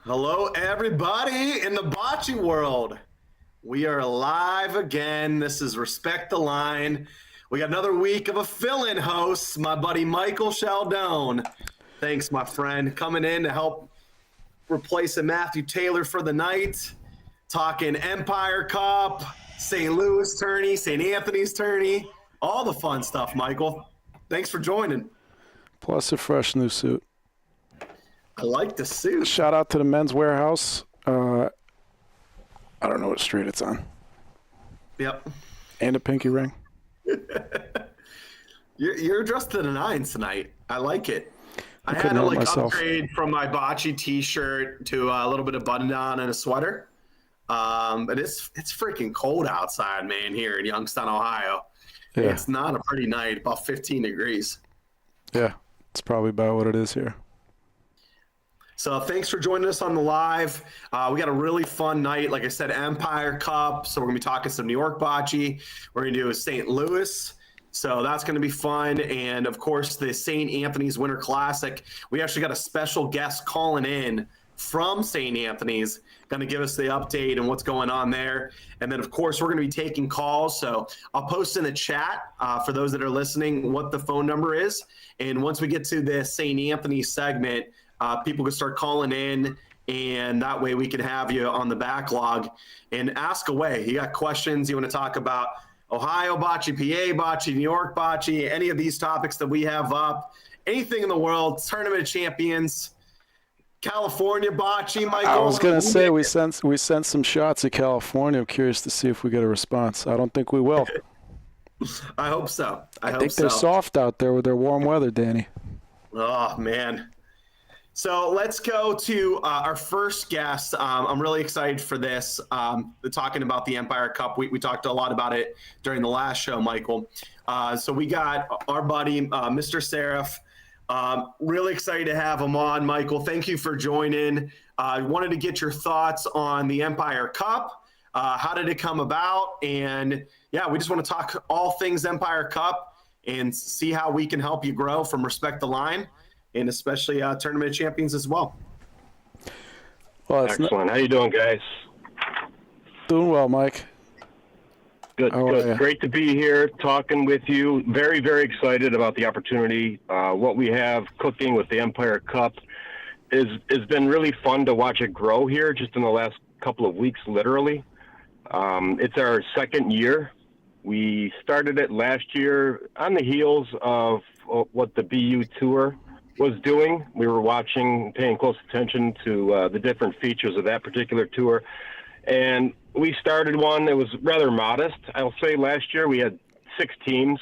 Hello, everybody in the bocce world. We are live again. This is Respect the Line. We got another week of a fill-in host, my buddy Michael Scialdone. Thanks, my friend, coming in to help replacing Matthew Taylor for the night. Talking Empire Cup, St. Louis tourney, St. Anthony's tourney, all the fun stuff, Michael. Thanks for joining. Plus a fresh new suit. I like the suit. Shout out to the Men's Warehouse. I don't know what street it's on. Yep. And a pinky ring. You're dressed to the nines tonight. I like it. I had to upgrade from my bocce t-shirt to a little bit of button-down and a sweater. But it's freaking cold outside, man, here in Youngstown, Ohio. Yeah. It's not a pretty night, about 15 degrees. Yeah, it's probably about what it is here. So thanks for joining us on the live. We got a really fun night. Like I said, Empire Cup. So we're going to be talking some New York bocce. We're going to do a St. Louis. So that's going to be fun. And, of course, the St. Anthony's Winter Classic. We actually got a special guest calling in from St. Anthony's, going to give us the update and what's going on there. And then, of course, we're going to be taking calls. So I'll post in the chat for those that are listening what the phone number is. And once we get to the St. Anthony's segment, people can start calling in, and that way we can have you on the backlog and ask away. You got questions you want to talk about Ohio bocce, PA bocce, New York bocce, any of these topics that we have up, anything in the world, Tournament of Champions, California bocce, Michael. I was going to say we sent some shots at California. I'm curious to see if we get a response. I don't think we will. I hope so. I think they're soft out there with their warm weather, Danny. Oh, man. So let's go to our first guest. I'm really excited for this. Talking about the Empire Cup. We talked a lot about it during the last show, Michael. So we got our buddy, Mr. Seraph. Really excited to have him on, Michael. Thank you for joining. I wanted to get your thoughts on the Empire Cup. How did it come about? And, yeah, we just want to talk all things Empire Cup and see how we can help you grow from Respect the Line. And especially Tournament of Champions as well. Excellent. How you doing, guys? Doing well, Mike. Good. Great to be here talking with you. Very, very excited about the opportunity. What we have cooking with the Empire Cup has been really fun to watch it grow here just in the last couple of weeks, literally. It's our second year. We started it last year on the heels of what the BU Tour was doing. We were watching, paying close attention to the different features of that particular tour. And we started one that was rather modest. I'll say last year we had 6 teams.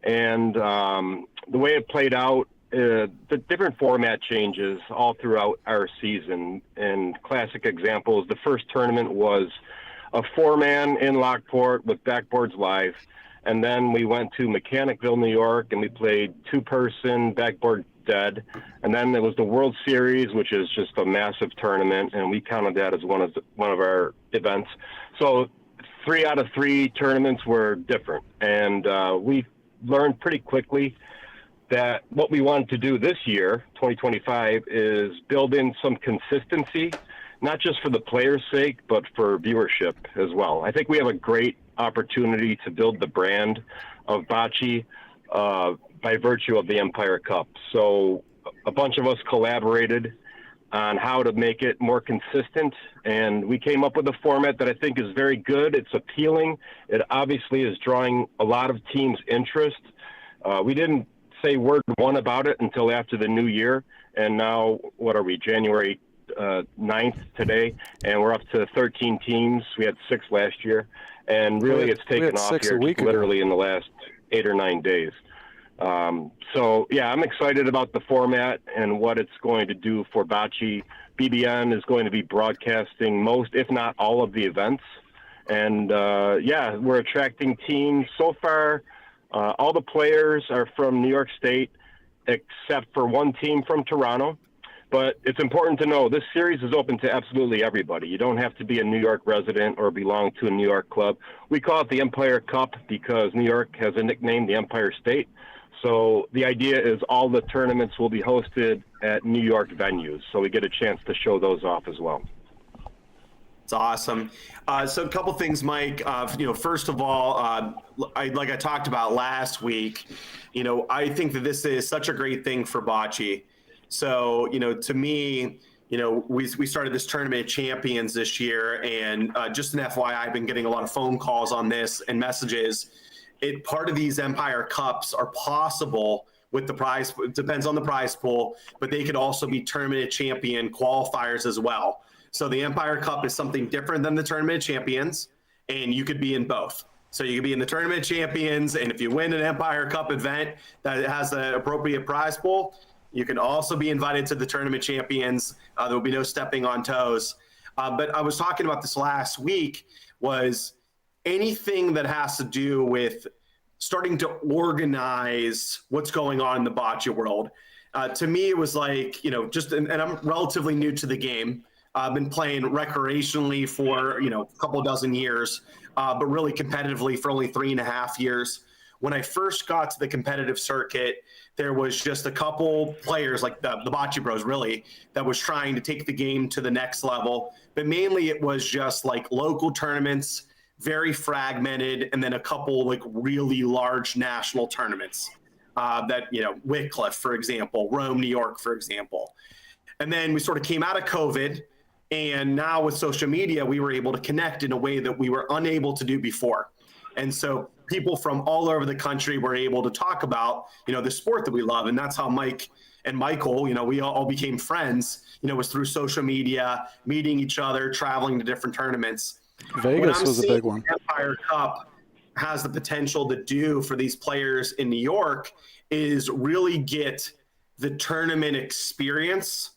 And the way it played out, the different format changes all throughout our season. And classic examples, the first tournament was a 4-man in Lockport with backboards live. And then we went to Mechanicville, New York, and we played 2-person backboard dead. And then there was the World Series, which is just a massive tournament, and we counted that as one of our events. So 3 out of 3 tournaments were different, and we learned pretty quickly that what we wanted to do this year, 2025, is build in some consistency, not just for the players' sake, but for viewership as well. I think we have a great opportunity to build the brand of bocce by virtue of the Empire Cup. So a bunch of us collaborated on how to make it more consistent, and we came up with a format that I think is very good. It's appealing. It obviously is drawing a lot of teams' interest. We didn't say word one about it until after the new year, and now, what are we, January 9th today, and we're up to 13 teams. We had 6 last year, and really it's taken off here literally in the last 8 or 9 days. So, yeah, I'm excited about the format and what it's going to do for bocce. BBN is going to be broadcasting most, if not all, of the events. And, yeah, we're attracting teams. So far, all the players are from New York State, except for one team from Toronto. But it's important to know this series is open to absolutely everybody. You don't have to be a New York resident or belong to a New York club. We call it the Empire Cup because New York has a nickname, the Empire State. So the idea is all the tournaments will be hosted at New York venues, so we get a chance to show those off as well. It's awesome. So a couple things, Mike. First of all, like I talked about last week, I think that this is such a great thing for Bocce. So, to me, we started this tournament of champions this year, and just an FYI, I've been getting a lot of phone calls on this and messages. Part of these Empire Cups are possible with the prize. It depends on the prize pool, but they could also be tournament of champion qualifiers as well. So the Empire Cup is something different than the Tournament of Champions, and you could be in both. So you could be in the Tournament of Champions, and if you win an Empire Cup event that has the appropriate prize pool, you can also be invited to the Tournament of Champions. There will be no stepping on toes. But I was talking about this last week, was anything that has to do with starting to organize what's going on in the bocce world. To me, it was like, and I'm relatively new to the game. I've been playing recreationally for, a couple dozen years, but really competitively for only 3.5 years. When I first got to the competitive circuit, there was just a couple players like the Bocce Bros really that was trying to take the game to the next level. But mainly it was just like local tournaments, very fragmented, and then a couple like really large national tournaments Wycliffe, for example, Rome, New York, for example. And then we sort of came out of COVID. And now with social media, we were able to connect in a way that we were unable to do before. And so people from all over the country were able to talk about, the sport that we love. And that's how Mike and Michael, we all became friends, was through social media, meeting each other, traveling to different tournaments. Vegas was a big one. Empire Cup has the potential to do for these players in New York is really get the tournament experience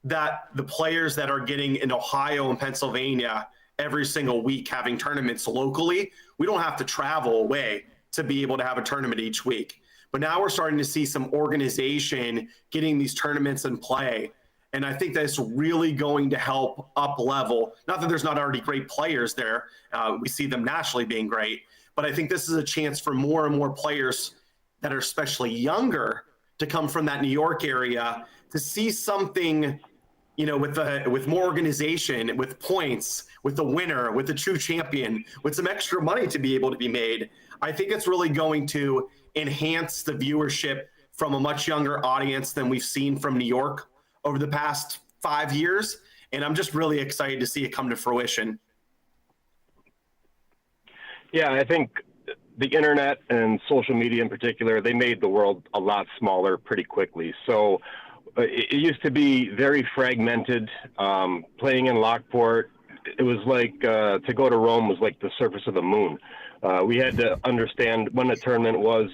that the players that are getting in Ohio and Pennsylvania every single week having tournaments locally, we don't have to travel away to be able to have a tournament each week. But now we're starting to see some organization getting these tournaments in play. And I think that's really going to help up level. Not that there's not already great players there. We see them nationally being great. But I think this is a chance for more and more players that are especially younger to come from that New York area to see something, with more organization, with points, with the winner, with the true champion, with some extra money to be able to be made. I think it's really going to enhance the viewership from a much younger audience than we've seen from New York over the past 5 years. And I'm just really excited to see it come to fruition. Yeah, I think the internet and social media in particular, they made the world a lot smaller pretty quickly. So it used to be very fragmented. Playing in Lockport, it was like to go to Rome was like the surface of the moon. We had to understand when a tournament was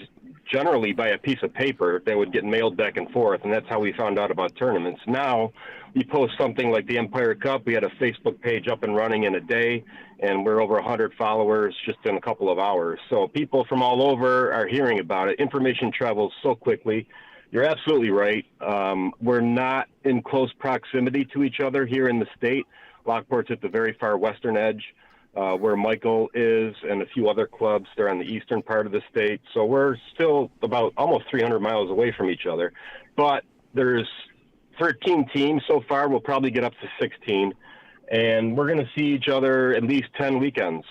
generally by a piece of paper that would get mailed back and forth, and that's how we found out about tournaments. Now, we post something like the Empire Cup. We had a Facebook page up and running in a day, and we're over 100 followers just in a couple of hours. So people from all over are hearing about it. Information travels so quickly. You're absolutely right. We're not in close proximity to each other here in the state. Lockport's at the very far western edge, where Michael is and a few other clubs. They're on the eastern part of the state. So we're still about almost 300 miles away from each other. But there's 13 teams so far. We'll probably get up to 16. And we're going to see each other at least 10 weekends,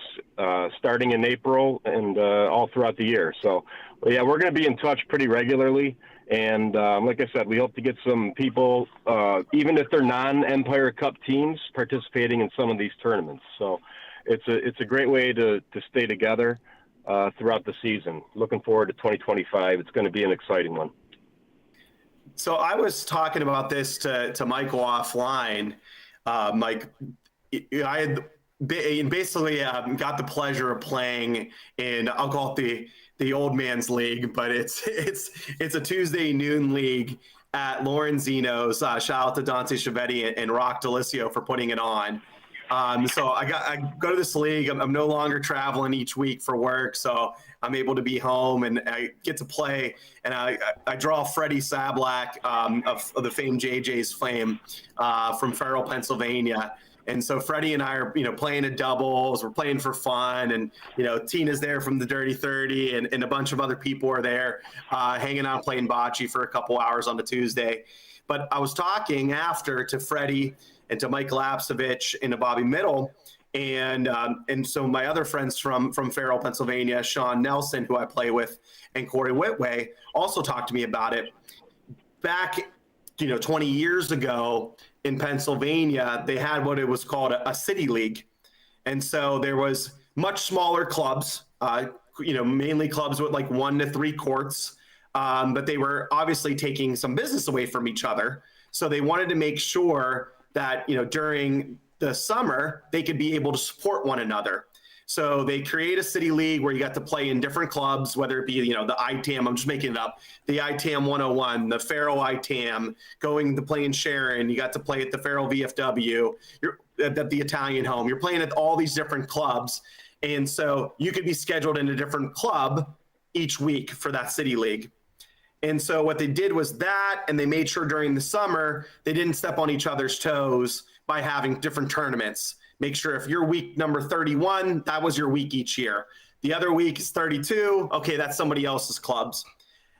starting in April and all throughout the year. So, yeah, we're going to be in touch pretty regularly. And like I said, we hope to get some people, even if they're non-Empire Cup teams, participating in some of these tournaments. So it's a great way to stay together throughout the season. Looking forward to 2025. It's going to be an exciting one. So I was talking about this to Michael offline. Mike, I had basically got the pleasure of playing in, I'll call it the old man's league, but it's a Tuesday noon league at Lorenzino's. Shout out to Dante Chiavetti and Rock Delisio for putting it on. So I go to this league. I'm no longer traveling each week for work, so I'm able to be home and I get to play. And I draw Freddie Sablak of the famed JJ's fame from Farrell, Pennsylvania. And so Freddie and I are, playing a doubles. We're playing for fun. And, Tina's there from the Dirty 30 and a bunch of other people are there hanging out playing bocce for a couple hours on a Tuesday. But I was talking after to Freddie and to Mike Lapsevich and to Bobby Middle. And so my other friends from Farrell, Pennsylvania, Sean Nelson, who I play with, and Corey Whitway also talked to me about it. Back, 20 years ago in Pennsylvania, they had what it was called a city league. And so there was much smaller clubs, mainly clubs with like 1 to 3 courts. But they were obviously taking some business away from each other. So they wanted to make sure that, during the summer, they could be able to support one another. So they create a city league where you got to play in different clubs, whether it be, the ITAM, I'm just making it up, the ITAM 101, the Farrell ITAM, going to play in Sharon, you got to play at the Farrell VFW, you're at the Italian home, you're playing at all these different clubs. And so you could be scheduled in a different club each week for that city league. And so what they did was that, and they made sure during the summer, they didn't step on each other's toes by having different tournaments. Make sure if you're week number 31, that was your week each year. The other week is 32. Okay, that's somebody else's clubs.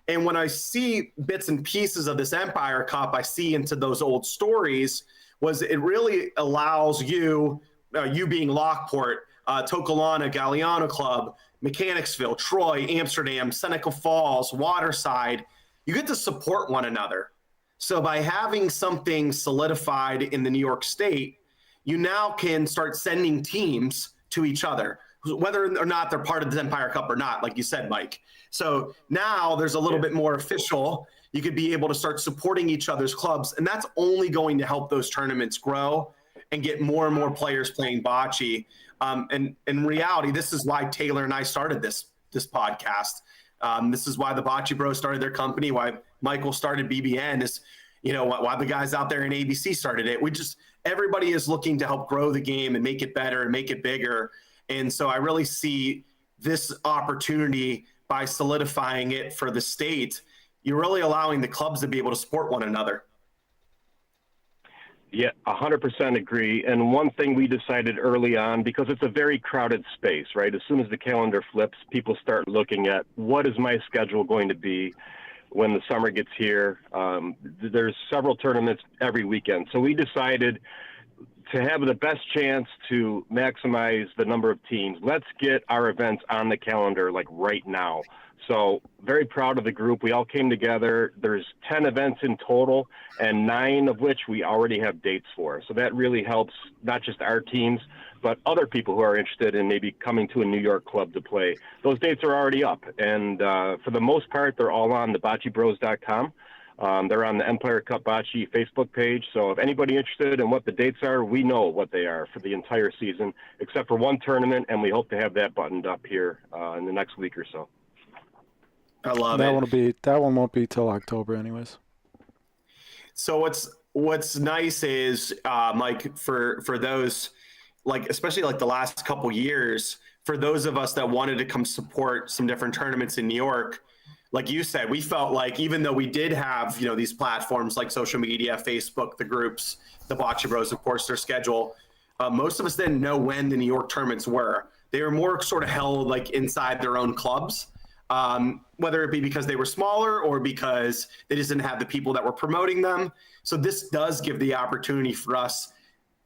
And when I see bits and pieces of this Empire Cup, I see into those old stories was it really allows you being Lockport, Tokelana, Galliano Club, Mechanicsville, Troy, Amsterdam, Seneca Falls, Waterside, you get to support one another. So by having something solidified in the New York State, you now can start sending teams to each other, whether or not they're part of the Empire Cup or not, like you said, Mike. So now there's a little bit more official. You could be able to start supporting each other's clubs, and that's only going to help those tournaments grow and get more and more players playing bocce. And in reality, this is why Taylor and I started this podcast. This is why the Bocce Bros started their company, why Michael started BBN, is why the guys out there in ABC started it. Everybody is looking to help grow the game and make it better and make it bigger. And so I really see this opportunity by solidifying it for the state. You're really allowing the clubs to be able to support one another. Yeah, 100% agree. And one thing we decided early on, because it's a very crowded space, right? As soon as the calendar flips, people start looking at what is my schedule going to be when the summer gets here. There's several tournaments every weekend. So we decided to have the best chance to maximize the number of teams. Let's get our events on the calendar like right now. So very proud of the group. We all came together. There's 10 events in total, and 9 of which we already have dates for. So that really helps not just our teams, but other people who are interested in maybe coming to a New York club to play. Those dates are already up, and for the most part, they're all on the boccebros.com. They're on the Empire Cup Bocce Facebook page. So if anybody interested in what the dates are, we know what they are for the entire season, except for one tournament, and we hope to have that buttoned up here in the next week or so. I love it. That one won't be till October anyways. So what's nice is, Mike, for those, like, especially like the last couple years, for those of us that wanted to come support some different tournaments in New York, like you said, we felt like even though we did have, these platforms like social media, Facebook, the groups, the Bocce Bros, of course, their schedule, most of us didn't know when the New York tournaments were. They were more sort of held like inside their own clubs. Whether it be because they were smaller or because they just didn't have the people that were promoting them. So this does give the opportunity for us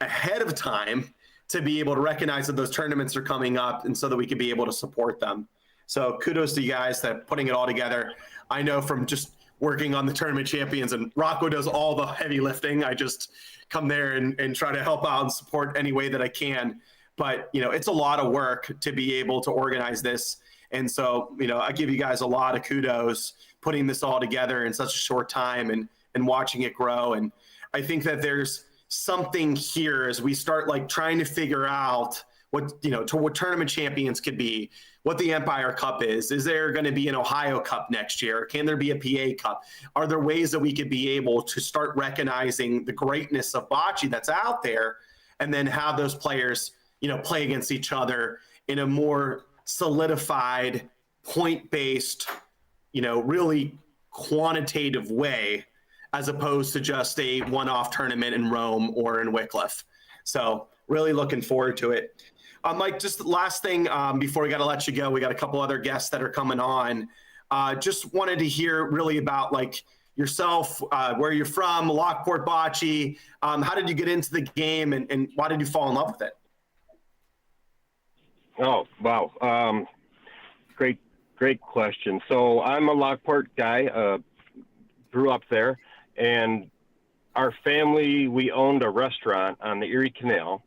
ahead of time to be able to recognize that those tournaments are coming up and so that we can be able to support them. So kudos to you guys that putting it all together. I know from just working on the tournament champions, and Rocco does all the heavy lifting. I just come there and try to help out and support any way that I can. But, it's a lot of work to be able to organize this. And so, I give you guys a lot of kudos putting this all together in such a short time and watching it grow. And I think that there's something here as we start like trying to figure out what tournament champions could be, what the Empire Cup is. Is there going to be an Ohio Cup next year? Can there be a PA Cup? Are there ways that we could be able to start recognizing the greatness of bocce that's out there and then have those players, play against each other in a more solidified, point-based, really quantitative way, as opposed to just a one-off tournament in Rome or in Wycliffe. So really looking forward to it. Mike, just the last thing before we got to let you go, we got a couple other guests that are coming on. Just wanted to hear really about like yourself, where you're from, Lockport Bocce. How did you get into the game, and why did you fall in love with it? Oh, wow. Great question. So I'm a Lockport guy, grew up there, and our family, we owned a restaurant on the Erie Canal.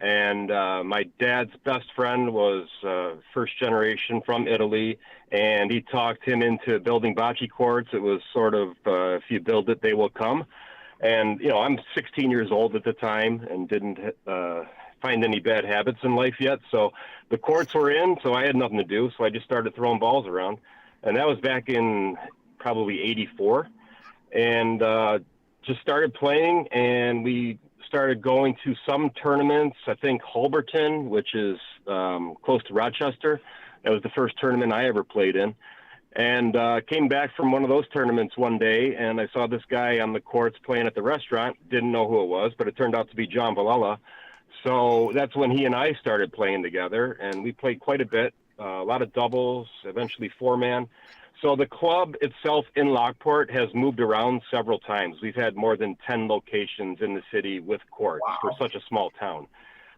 And my dad's best friend was first generation from Italy, and he talked him into building bocce courts. It was sort of, if you build it, they will come. And, you know, I'm 16 years old at the time and didn't find any bad habits in life yet. So the courts were in, so I had nothing to do. So I just started throwing balls around. And that was back in probably 84. And just started playing, and we started going to some tournaments. I think Holberton, which is close to Rochester. That was the first tournament I ever played in. And came back from one of those tournaments one day, and I saw this guy on the courts playing at the restaurant. Didn't know who it was, but it turned out to be John Villella. So that's when he and I started playing together, and we played quite a bit, a lot of doubles, eventually four-man. So the club itself in Lockport has moved around several times. We've had more than 10 locations in the city with courts for such a small town.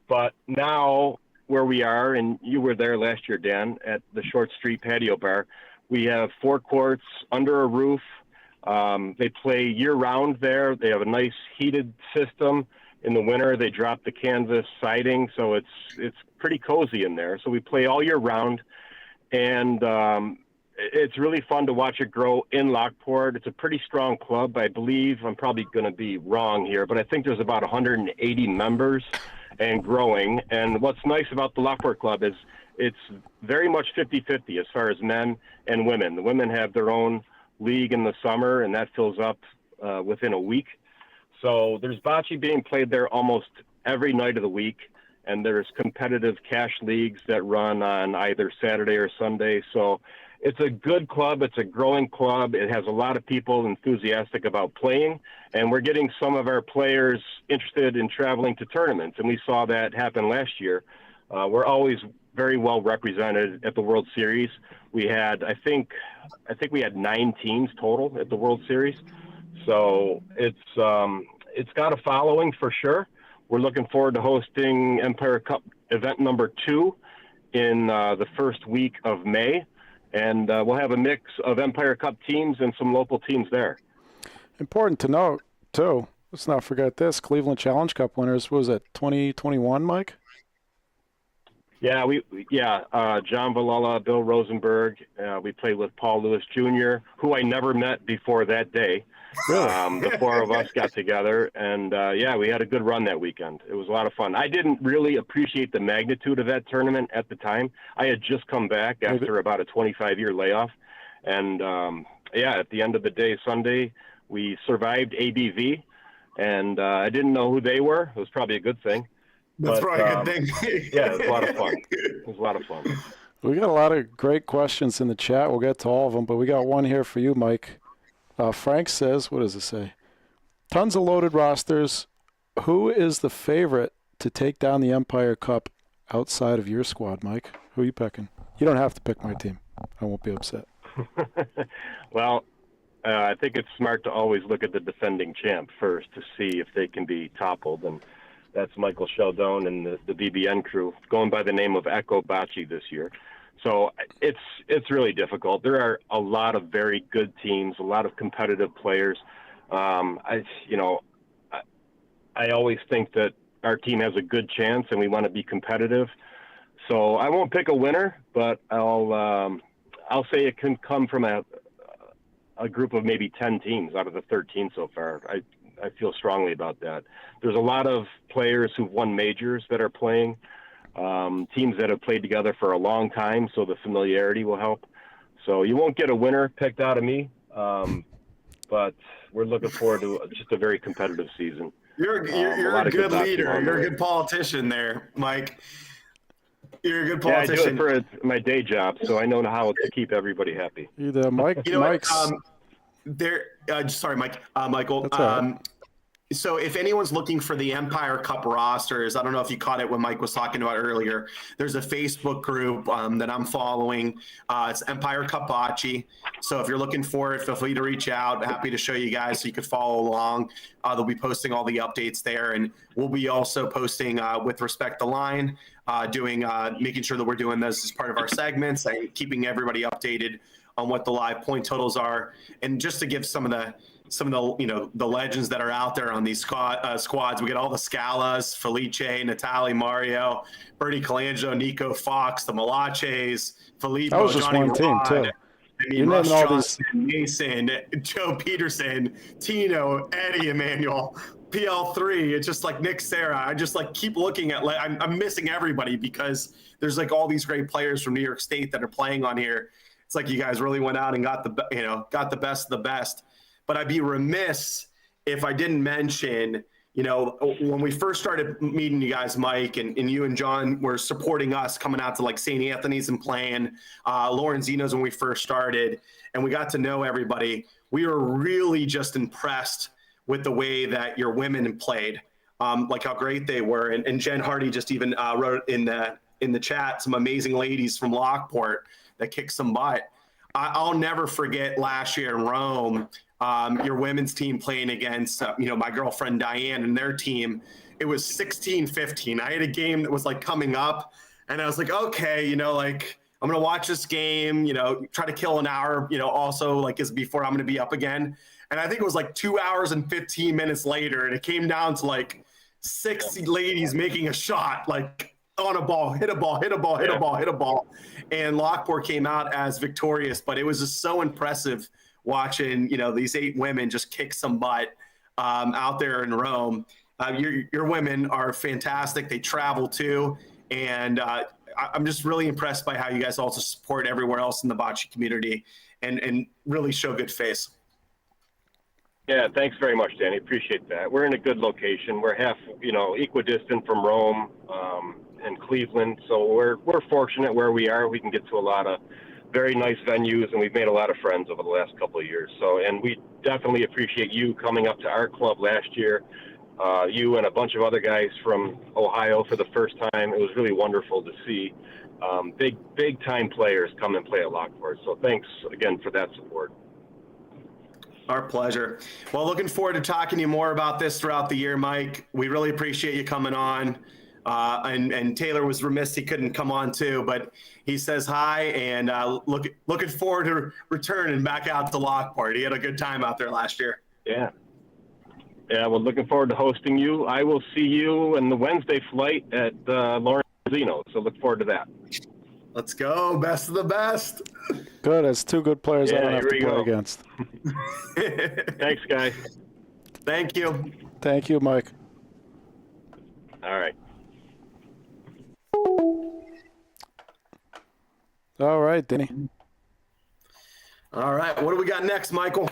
But now where we are, and you were there last year, Dan, at the Short Street Patio Bar, we have 4 courts under a roof. They play year-round there. They have a nice heated system. In the winter, they drop the canvas siding, so it's pretty cozy in there. So we play all year round, and it's really fun to watch it grow in Lockport. It's a pretty strong club. I believe, I'm probably going to be wrong here, but I think there's about 180 members and growing. And what's nice about the Lockport Club is it's very much 50-50 as far as men and women. The women have their own league in the summer, and that fills up within a week. So there's bocce being played there almost every night of the week, and there's competitive cash leagues that run on either Saturday or Sunday. So it's a good club. It's a growing club. It has a lot of people enthusiastic about playing, and we're getting some of our players interested in traveling to tournaments, and we saw that happen last year. We're always very well represented at the World Series. We had, I think we had 9 teams total at the World Series. So it's got a following for sure. We're looking forward to hosting Empire Cup event number 2 in the first week of May. And we'll have a mix of Empire Cup teams and some local teams there. Important to note, too, let's not forget this, Cleveland Challenge Cup winners, what was it, 2021, Mike? Yeah, John Villella, Bill Rosenberg. We played with Paul Lewis Jr., who I never met before that day. Really? The 4 of us got together, and we had a good run that weekend. It was a lot of fun. I didn't really appreciate the magnitude of that tournament at the time. I had just come back after about a 25-year layoff, and at the end of the day, Sunday, we survived ABV, and I didn't know who they were. It was probably a good thing. That's probably a good thing. Yeah, it was a lot of fun. It was a lot of fun. We got a lot of great questions in the chat. We'll get to all of them, but we got one here for you, Mike. Frank says, what does it say? Tons of loaded rosters. Who is the favorite to take down the Empire Cup outside of your squad, Mike? Who are you picking? You don't have to pick my team. I won't be upset. Well, I think it's smart to always look at the defending champ first to see if they can be toppled, and that's Michael Scialdone and the BBN crew, going by the name of Echo Bocce this year. So it's really difficult. There are a lot of very good teams, a lot of competitive players. I always think that our team has a good chance, and we want to be competitive. So I won't pick a winner, but I'll say it can come from a group of maybe 10 teams out of the 13 so far. I feel strongly about that. There's a lot of players who've won majors that are playing. Teams that have played together for a long time, so the familiarity will help. So you won't get a winner picked out of me, but we're looking forward to just a very competitive season. You're a good leader. You're a good politician there, Mike. You're a good politician. Yeah, I do it for my day job, so I know how to keep everybody happy. Either Mike, you know Mike's. Sorry, Mike. Michael. So if anyone's looking for the Empire Cup rosters, I don't know if you caught it when Mike was talking about earlier. There's a Facebook group that I'm following. It's Empire Cup Bocce. So if you're looking for it, feel free to reach out. Happy to show you guys so you could follow along. They'll be posting all the updates there, and we'll be also posting with respect to line, making sure that we're doing this as part of our segments and keeping everybody updated on what the live point totals are. And just to give some of the the legends that are out there on these squads. We get all the Scalas, Felice, Natalie, Mario, Bernie Colangelo, Nico Fox, the Malaches, Filippo, that was just Johnny one team Rod, too. I mean, You're Russ naming all Johnson, Mason, Joe Peterson, Tino, Eddie Emanuel, PL3. It's just like Nick Serra. I just like keep looking at I'm missing everybody because there's like all these great players from New York State that are playing on here. It's like you guys really went out and got the best of the best. But I'd be remiss if I didn't mention, when we first started meeting you guys, Mike, and you and John were supporting us coming out to like St. Anthony's and playing Lorenzino's when we first started, and we got to know everybody. We were really just impressed with the way that your women played, like how great they were. And Jen Hardy just even wrote in the chat, some amazing ladies from Lockport that kicked some butt. I'll never forget last year in Rome, your women's team playing against, my girlfriend Diane and their team. It was 16-15. I had a game that was like coming up, and I was like, okay, I'm going to watch this game, try to kill an hour, also like is before I'm going to be up again. And I think it was like 2 hours and 15 minutes later, and it came down to like 60 ladies making a shot, like on a ball, hit a ball, hit a ball, hit a ball, hit a ball. And Lockport came out as victorious, but it was just so impressive watching, these 8 women just kick some butt out there in Rome. Your women are fantastic. They travel too. And I'm just really impressed by how you guys also support everywhere else in the bocce community and really show good face. Yeah, thanks very much, Danny. Appreciate that. We're in a good location. We're half, equidistant from Rome and Cleveland. So we're fortunate where we are. We can get to a lot of very nice venues, and we've made a lot of friends over the last couple of years. So, and we definitely appreciate you coming up to our club last year. You and a bunch of other guys from Ohio for the first time. It was really wonderful to see big time players come and play at Lockport. So thanks again for that support. Our pleasure. Well, looking forward to talking to you more about this throughout the year, Mike. We really appreciate you coming on. And Taylor was remiss he couldn't come on too, but he says hi, and looking forward to returning back out to Lockport. He had a good time out there last year. Yeah, well, looking forward to hosting you. I will see you in the Wednesday flight at Lorenzino, so look forward to that. Let's go. Best of the best. Good. That's 2 good players I don't have to play against. Thanks, guys. Thank you. Thank you, Mike. All right. All right, Danny. All right. What do we got next, Michael?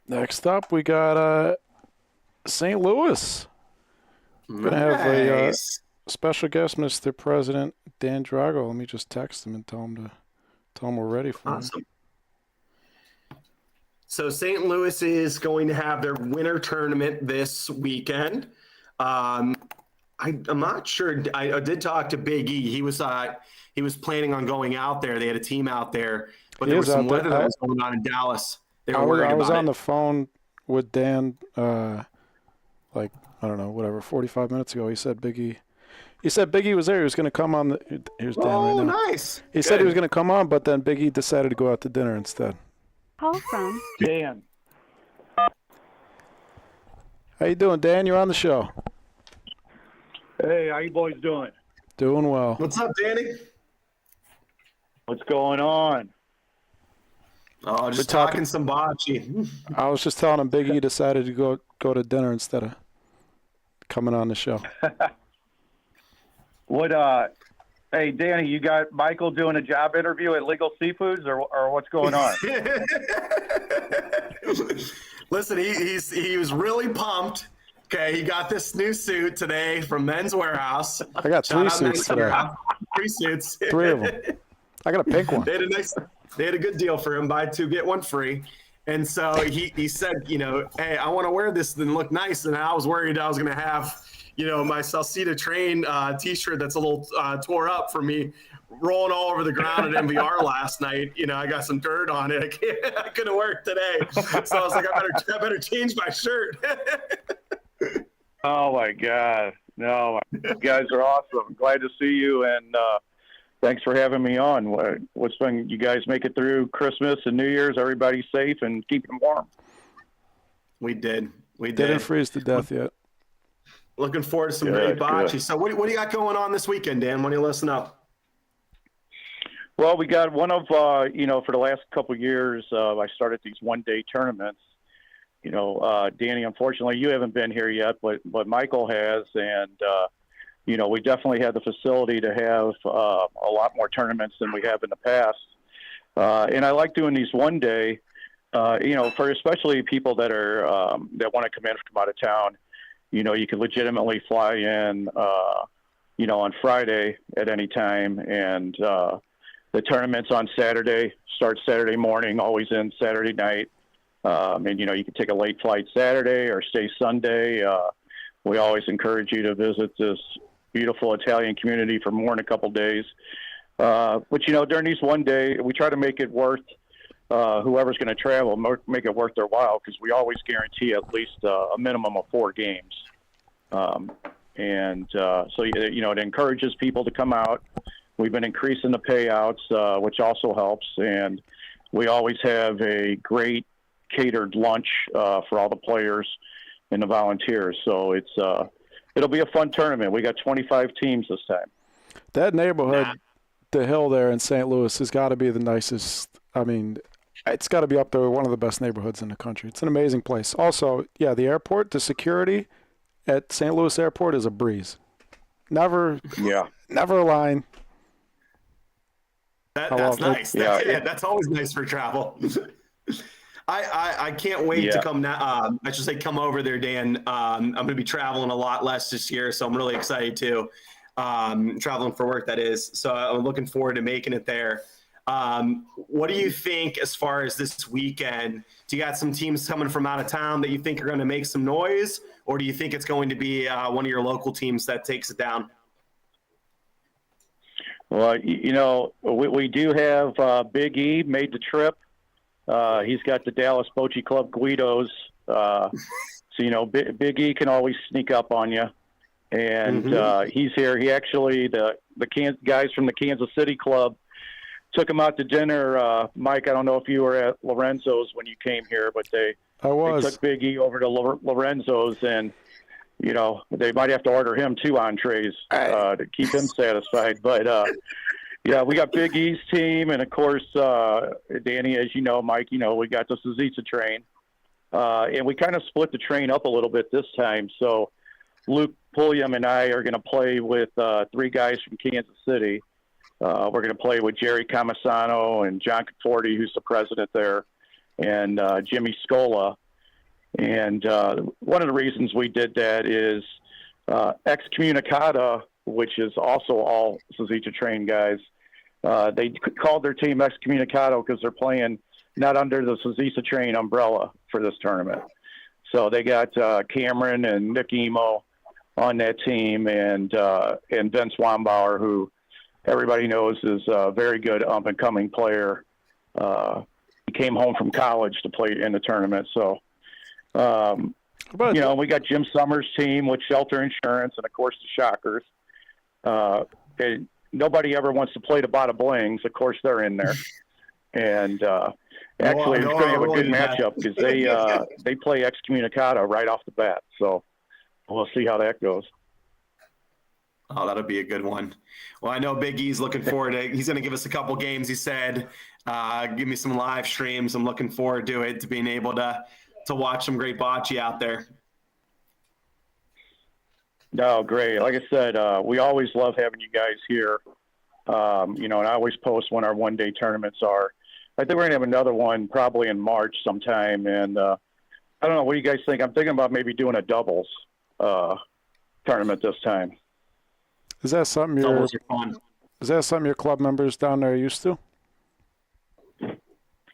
Next up, we got St. Louis. We're going to have a special guest, Mr. President Dan Drago. Let me just text him and tell him we're ready for him. So St. Louis is going to have their winter tournament this weekend. I'm not sure. I did talk to Big E. He was planning on going out there. They had a team out there, but there was some weather that was going on in Dallas. They were worried about it. I was on the phone with Dan, 45 minutes ago. He said Big E. He said Big E was there. He was going to come on. Here's Dan right now. Oh, nice. He said he was going to come on, but then Big E decided to go out to dinner instead. Call from Dan. How you doing, Dan? You're on the show. Hey, how you boys doing? Doing well. What's up, Danny? What's going on? Oh, just talking some bocce. I was just telling him Big E decided to go to dinner instead of coming on the show. Hey, Danny, you got Michael doing a job interview at Legal Seafoods, or what's going on? Listen, he was really pumped. Okay, he got this new suit today from Men's Warehouse. I got 3 suits today. 3 suits. 3 of them. I got a pink one. They had a good deal for him. Buy 2, get 1 free. And so he said, hey, I want to wear this and look nice. And I was worried I was going to have, my Salsita Train T-shirt that's a little tore up for me rolling all over the ground at MVR last night. I got some dirt on it. I couldn't work today. So I was like, I better change my shirt. Oh, my God. No, you guys are awesome. Glad to see you, and thanks for having me on. What's been, you guys make it through Christmas and New Year's? Everybody's safe and keeping warm. We did. Didn't freeze to death yet. Looking forward to some great bocce. So what do you got going on this weekend, Dan? When do you listen up? Well, we got one of, for the last couple of years, I started these one-day tournaments. Danny, unfortunately, you haven't been here yet, but Michael has. And, we definitely have the facility to have a lot more tournaments than we have in the past. And I like doing these one day, for especially people that are that want to come in from out of town. You can legitimately fly in, on Friday at any time. And the tournament's on Saturday, starts Saturday morning, always end Saturday night. And, you can take a late flight Saturday or stay Sunday. We always encourage you to visit this beautiful Italian community for more than a couple days. But, during these one day, we try to make it worth whoever's going to travel, make it worth their while, because we always guarantee at least a minimum of 4 games. So, it encourages people to come out. We've been increasing the payouts, which also helps. And we always have a great catered lunch for all the players and the volunteers. So it'll be a fun tournament. We got 25 teams this time. That neighborhood, the hill there in St. Louis, has got to be the nicest. I mean, it's got to be up there with one of the best neighborhoods in the country. It's an amazing place. Also, the airport, the security at St. Louis Airport is a breeze. Never a line. That's nice. That's always nice for travel. I can't wait to come now. I should say come over there, Dan. I'm going to be traveling a lot less this year, so I'm really excited too. Traveling for work, that is. So I'm looking forward to making it there. What do you think as far as this weekend? Do you got some teams coming from out of town that you think are going to make some noise, or do you think it's going to be one of your local teams that takes it down? Well, we do have Big E made the trip. He's got the Dallas Bocce Club Guidos. So, Big E can always sneak up on you. And he's here. He actually, the guys from the Kansas City Club took him out to dinner. Mike, I don't know if you were at Lorenzo's when you came here, but they took Big E over to Lorenzo's, and, they might have to order him 2 entrees to keep him satisfied. But, we got Big E's team, and of course, Danny, as you know, Mike, we got the Zazita train, and we kind of split the train up a little bit this time. So Luke Pulliam and I are going to play with 3 guys from Kansas City. We're going to play with Jerry Comisano and John Conforti, who's the president there, and Jimmy Scola. And one of the reasons we did that is Excommunicata, which is also all Zazita train guys. They called their team Excommunicado because they're playing not under the Zazita train umbrella for this tournament. So they got Cameron and Nick Emo on that team, and Vince Wambauer, who everybody knows is a very good up-and-coming player. He came home from college to play in the tournament. So, we got Jim Summers' team with Shelter Insurance and, of course, the Shockers. Nobody ever wants to play the Bada Blings. Of course, they're in there. And actually, it's going to have a good matchup because they play Excommunicata right off the bat. So we'll see how that goes. Oh, that'll be a good one. Well, I know Big E's looking forward to it. He's going to give us a couple games. He said, give me some live streams. I'm looking forward to it, to being able to watch some great bocce out there. No, great. Like I said, we always love having you guys here. And I always post when our one-day tournaments are. I think we're going to have another one probably in March sometime. And I don't know. What do you guys think? I'm thinking about maybe doing a doubles tournament this time. Is that something your club members down there are used to?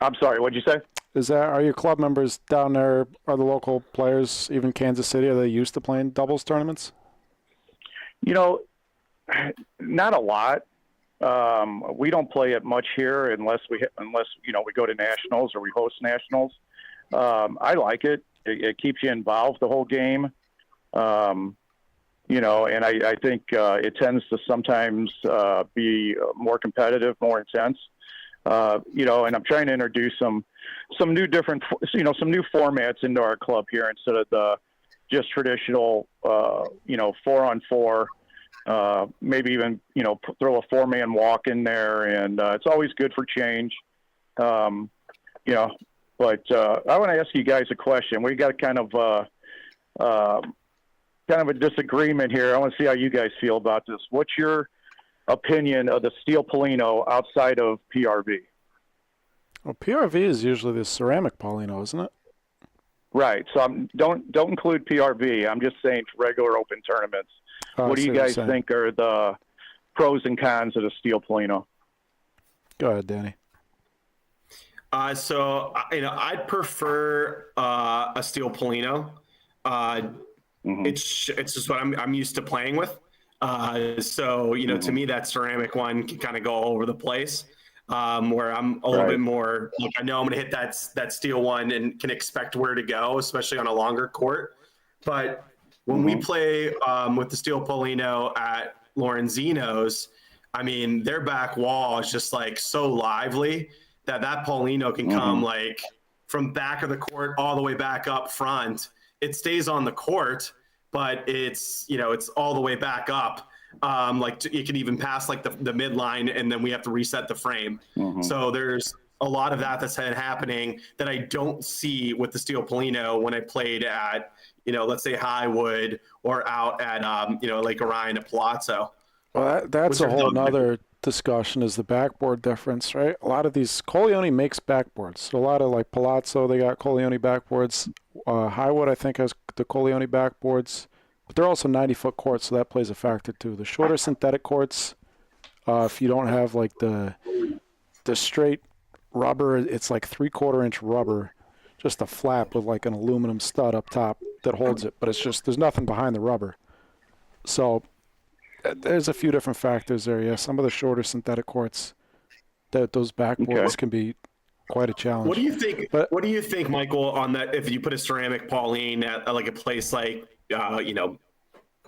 I'm sorry, what'd you say? Are your club members down there, are the local players, even Kansas City, are they used to playing doubles tournaments? Not a lot. We don't play it much here unless we go to nationals or we host nationals. I like it. It keeps you involved the whole game. And I think it tends to sometimes be more competitive, more intense. And I'm trying to introduce some new some new formats into our club here instead of the just traditional 4-on-4. Maybe even throw a 4-man walk in there, and it's always good for change. But I want to ask you guys a question. We got kind of a disagreement here. I want to see how you guys feel about this. What's your opinion of the steel Paulino outside of PRV? Well, PRV is usually the ceramic Paulino, isn't it? Right. So don't include PRV. I'm just saying for regular open tournaments. What do you guys think are the pros and cons of the steel Paulino? Go ahead, Danny. I'd prefer a steel Paulino. It's just what I'm used to playing with. To me, that ceramic one can kind of go all over the place. Where I'm a little bit more like I know I'm going to hit that steel one and can expect where to go, especially on a longer court. But when we play with the steel Paulino at Lorenzino's, I mean, their back wall is just like so lively that Paulino can come like from back of the court all the way back up front. It stays on the court, but it's all the way back up. It can even pass like the midline, and then we have to reset the frame. So there's a lot of that's happening that I don't see with the steel Paulino when I played at, let's say Highwood or out at, Lake Orion at Palazzo. Well, that's a whole nother discussion is the backboard difference, right? A lot of these, Coleone makes backboards. So a lot of like Palazzo, they got Coleone backboards. Highwood, I think, has the Coleone backboards. But they're also 90-foot courts, so that plays a factor too. The shorter synthetic courts, if you don't have like the straight rubber, it's like 3/4-inch rubber, just a flap with like an aluminum stud up top that holds it. But it's just there's nothing behind the rubber. So there's a few different factors there. Yeah, some of the shorter synthetic courts, those backboards can be quite a challenge. What do you think, Michael, on that? If you put a ceramic Pauline at like a place like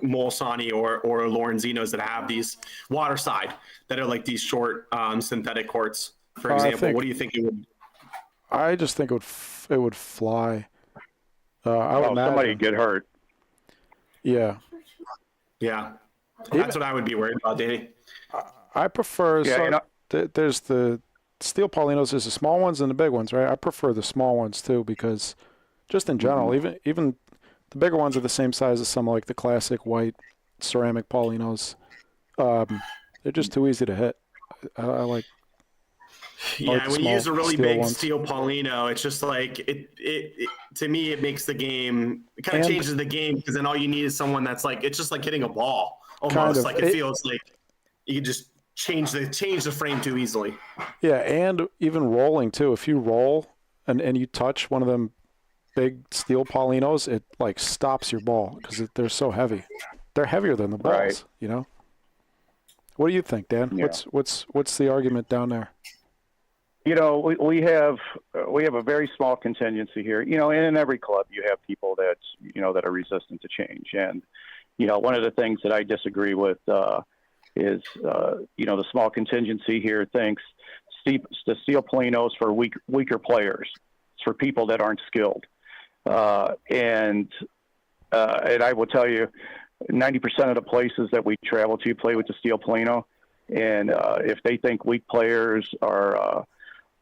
Molsani or Lorenzino's that have these waterside that are like these short synthetic courts, for example, what do you think it would? I just think it would fly. Somebody get hurt. Yeah. That's what I would be worried about, Danny. I prefer. There's the steel Paulinos. There's the small ones and the big ones, right? I prefer the small ones too because, just in general, even the bigger ones are the same size as some like the classic white ceramic Paulinos. They're just too easy to hit. I like. When you use a really big steel Paulino, it's just like it to me, it makes the game. It kind of changes the game because then all you need is someone that's like it's just like hitting a ball almost. Like it feels like you can just change the frame too easily. Yeah, and even rolling too. If you roll and you touch one of them big steel Paulinos, it like stops your ball because they're so heavy. They're heavier than the balls, What do you think, Dan? Yeah. What's the argument down there? We have a very small contingency here. And in every club you have people that that are resistant to change. And one of the things that I disagree with is the small contingency here thinks the steel Paulinos for weaker players. It's for people that aren't skilled. And I will tell you, 90% of the places that we travel to play with the steel Paulino. And if they think weak players are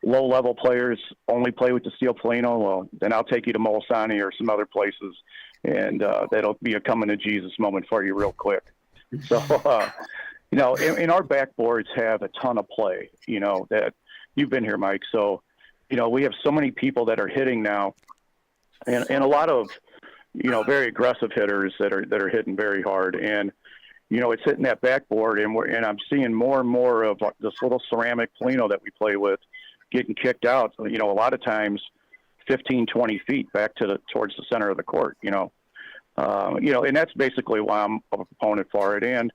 low-level players only play with the steel Paulino, well, then I'll take you to Molsani or some other places, and that'll be a coming to Jesus moment for you real quick. So, and our backboards have a ton of play, that you've been here, Mike. So, we have so many people that are hitting now, and a lot of, very aggressive hitters that are hitting very hard. And, it's hitting that backboard, and I'm seeing more and more of this little ceramic Paulino that we play with getting kicked out. So, a lot of times 15, 20 feet back towards the center of the court, and that's basically why I'm a proponent for it. And,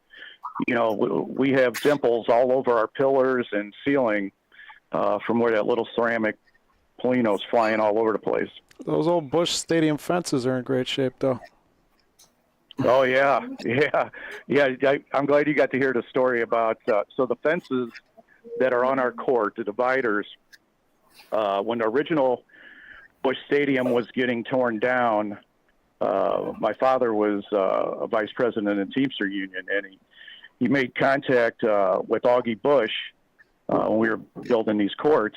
we have dimples all over our pillars and ceiling from where that little ceramic Polino's flying all over the place. Those old Busch Stadium fences are in great shape, though. Oh, yeah. I'm glad you got to hear the story about so the fences that are on our court, the dividers, when the original Busch Stadium was getting torn down, my father was a vice president in the Teamster Union, and he made contact with Augie Busch when we were building these courts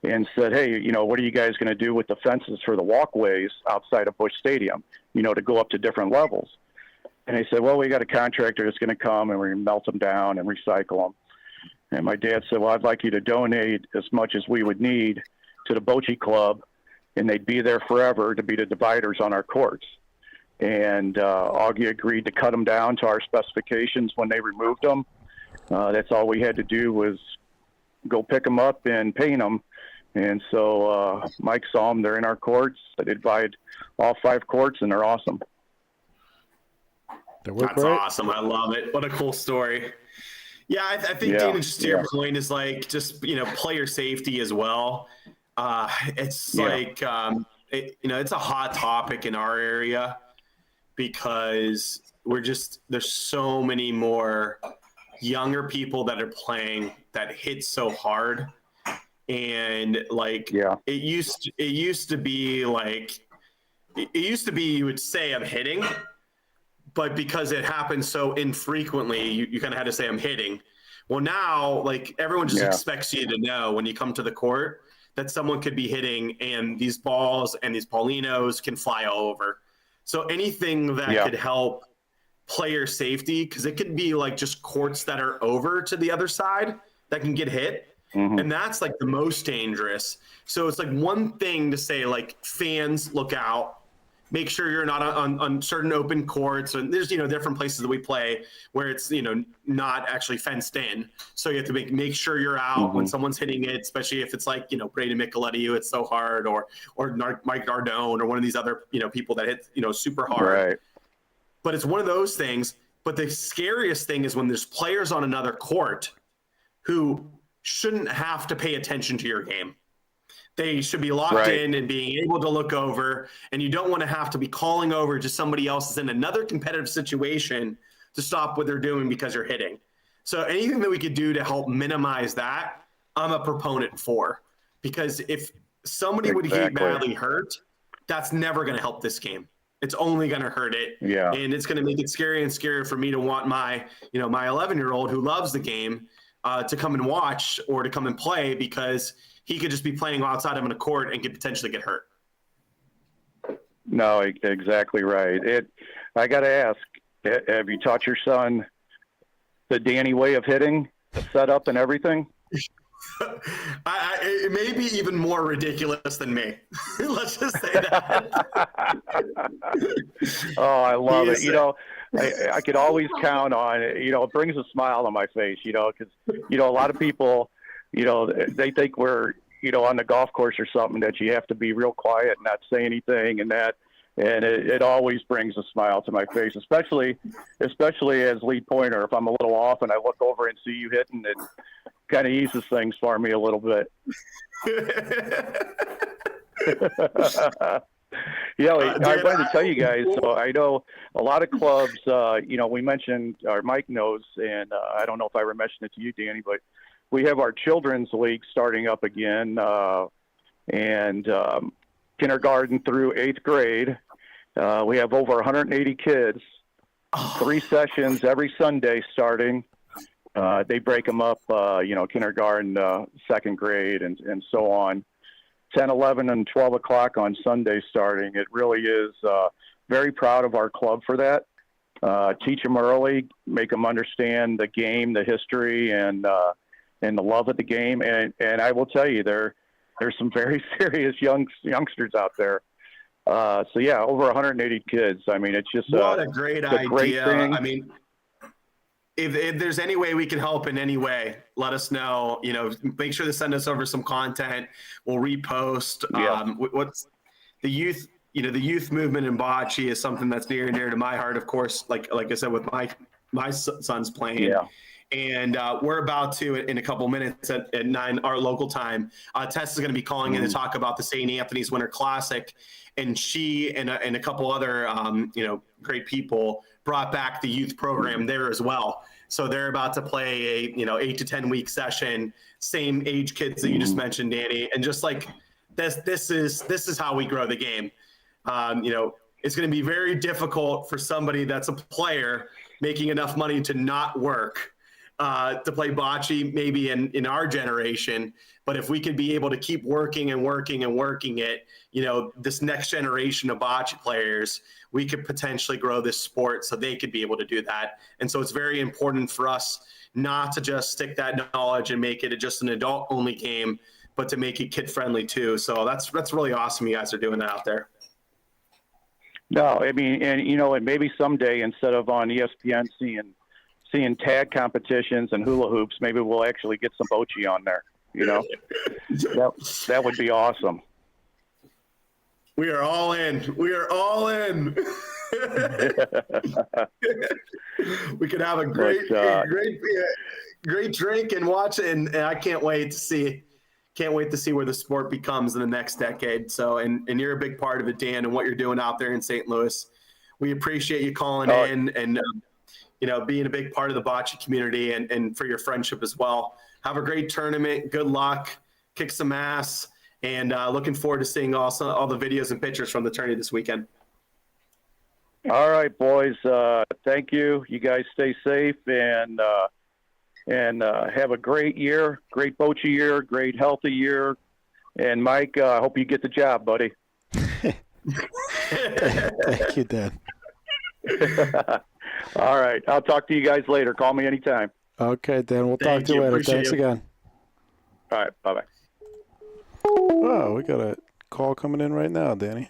and said, hey, what are you guys going to do with the fences for the walkways outside of Busch Stadium, to go up to different levels? And they said, well, we got a contractor that's going to come and we're going to melt them down and recycle them. And my dad said, well, I'd like you to donate as much as we would need to the Bocce Club, and they'd be there forever to be the dividers on our courts. And Augie agreed to cut them down to our specifications when they removed them. That's all we had to do was go pick them up and paint them. And so Mike saw them. They're in our courts. I divide all 5 courts, and they're awesome. That's awesome. I love it. What a cool story. Yeah, I think, Dana, just to your point, is like just, player safety as well. It's like, it's a hot topic in our area because there's so many more younger people that are playing that hit so hard. And it used to be you would say I'm hitting, but because it happens so infrequently, you kind of had to say I'm hitting. Well, now, everyone just expects you to know when you come to the court that someone could be hitting, and these balls and these Paulinos can fly all over. So anything that could help player safety, because it could be just courts that are over to the other side that can get hit. Mm-hmm. And that's the most dangerous. So it's one thing to say fans, look out. Make sure you're not on certain open courts, and there's different places that we play where it's not actually fenced in. So you have to make sure you're out when someone's hitting it, especially if it's Brady Micheletti, it's so hard, or Mike Nardone, or one of these other people that hit super hard. Right. But it's one of those things. But the scariest thing is when there's players on another court who shouldn't have to pay attention to your game. They should be locked in and being able to look over, and you don't want to have to be calling over to somebody else that's in another competitive situation to stop what they're doing because you're hitting. So anything that we could do to help minimize that, I'm a proponent for, because if somebody would get badly hurt, that's never going to help this game. It's only going to hurt it. Yeah. And it's going to make it scarier and scarier for me to want my 11-year-old who loves the game to come and watch or to come and play, because he could just be playing outside of a court and could potentially get hurt. No, exactly right. I got to ask, have you taught your son the Danny way of hitting, the setup and everything? It may be even more ridiculous than me. Let's just say that. Oh, I love it. I could always count on it. It brings a smile on my face, because, a lot of people, they think we're, on the golf course or something, that you have to be real quiet and not say anything and it always brings a smile to my face, especially as lead pointer. If I'm a little off and I look over and see you hitting, it kind of eases things for me a little bit. I wanted to tell you guys, so I know a lot of clubs, we mentioned, or Mike knows, and I don't know if I ever mentioned it to you, Danny, but we have our children's league starting up again, and kindergarten through 8th grade. We have over 180 kids, 3 sessions every Sunday starting. They break them up, kindergarten, 2nd grade, and so on. 10, 11, and 12 o'clock on Sunday starting. It really is very proud of our club for that. Teach them early, make them understand the game, the history, and the love of the game. And I will tell you, there's some very serious youngsters out there. Over 180 kids. I mean, it's just what a great idea. Great thing. I mean, if there's any way we can help in any way, let us know. Make sure to send us over some content. We'll repost. Yeah. What's the youth? The youth movement in bocce is something that's near and dear to my heart. Of course, like I said, with my son's playing. Yeah. And we're about to, in a couple minutes at 9 our local time, Tess is going to be calling in to talk about the St. Anthony's Winter Classic, and she and a couple other great people brought back the youth program there as well. So they're about to play a 8 to 10 week session, same age kids that you just mentioned, Danny, and just like this is how we grow the game. It's going to be very difficult for somebody that's a player making enough money to not work to play bocce maybe in our generation. But if we could be able to keep working and working and working it, this next generation of bocce players, we could potentially grow this sport so they could be able to do that. And so it's very important for us not to just stick that knowledge and make it just an adult only game, but to make it kid friendly too. So that's really awesome. You guys are doing that out there. No, I mean, and maybe someday instead of on ESPN seeing tag competitions and hula hoops, maybe we'll actually get some bocce on there. That would be awesome. We are all in. We are all in. We could have a great drink and watch it, and I can't wait to see where the sport becomes in the next decade. So, and you're a big part of it, Dan, and what you're doing out there in St. Louis. We appreciate you calling in and being a big part of the bocce community and for your friendship as well. Have a great tournament. Good luck. Kick some ass. And looking forward to seeing all the videos and pictures from the tourney this weekend. All right, boys. Thank you. You guys stay safe and have a great year, great bocce year, great healthy year. And Mike, I hope you get the job, buddy. Thank you, Dan. All right. I'll talk to you guys later. Call me anytime. Okay, Dan. We'll talk to you later. Thanks again. All right. Bye-bye. Oh, we got a call coming in right now, Danny.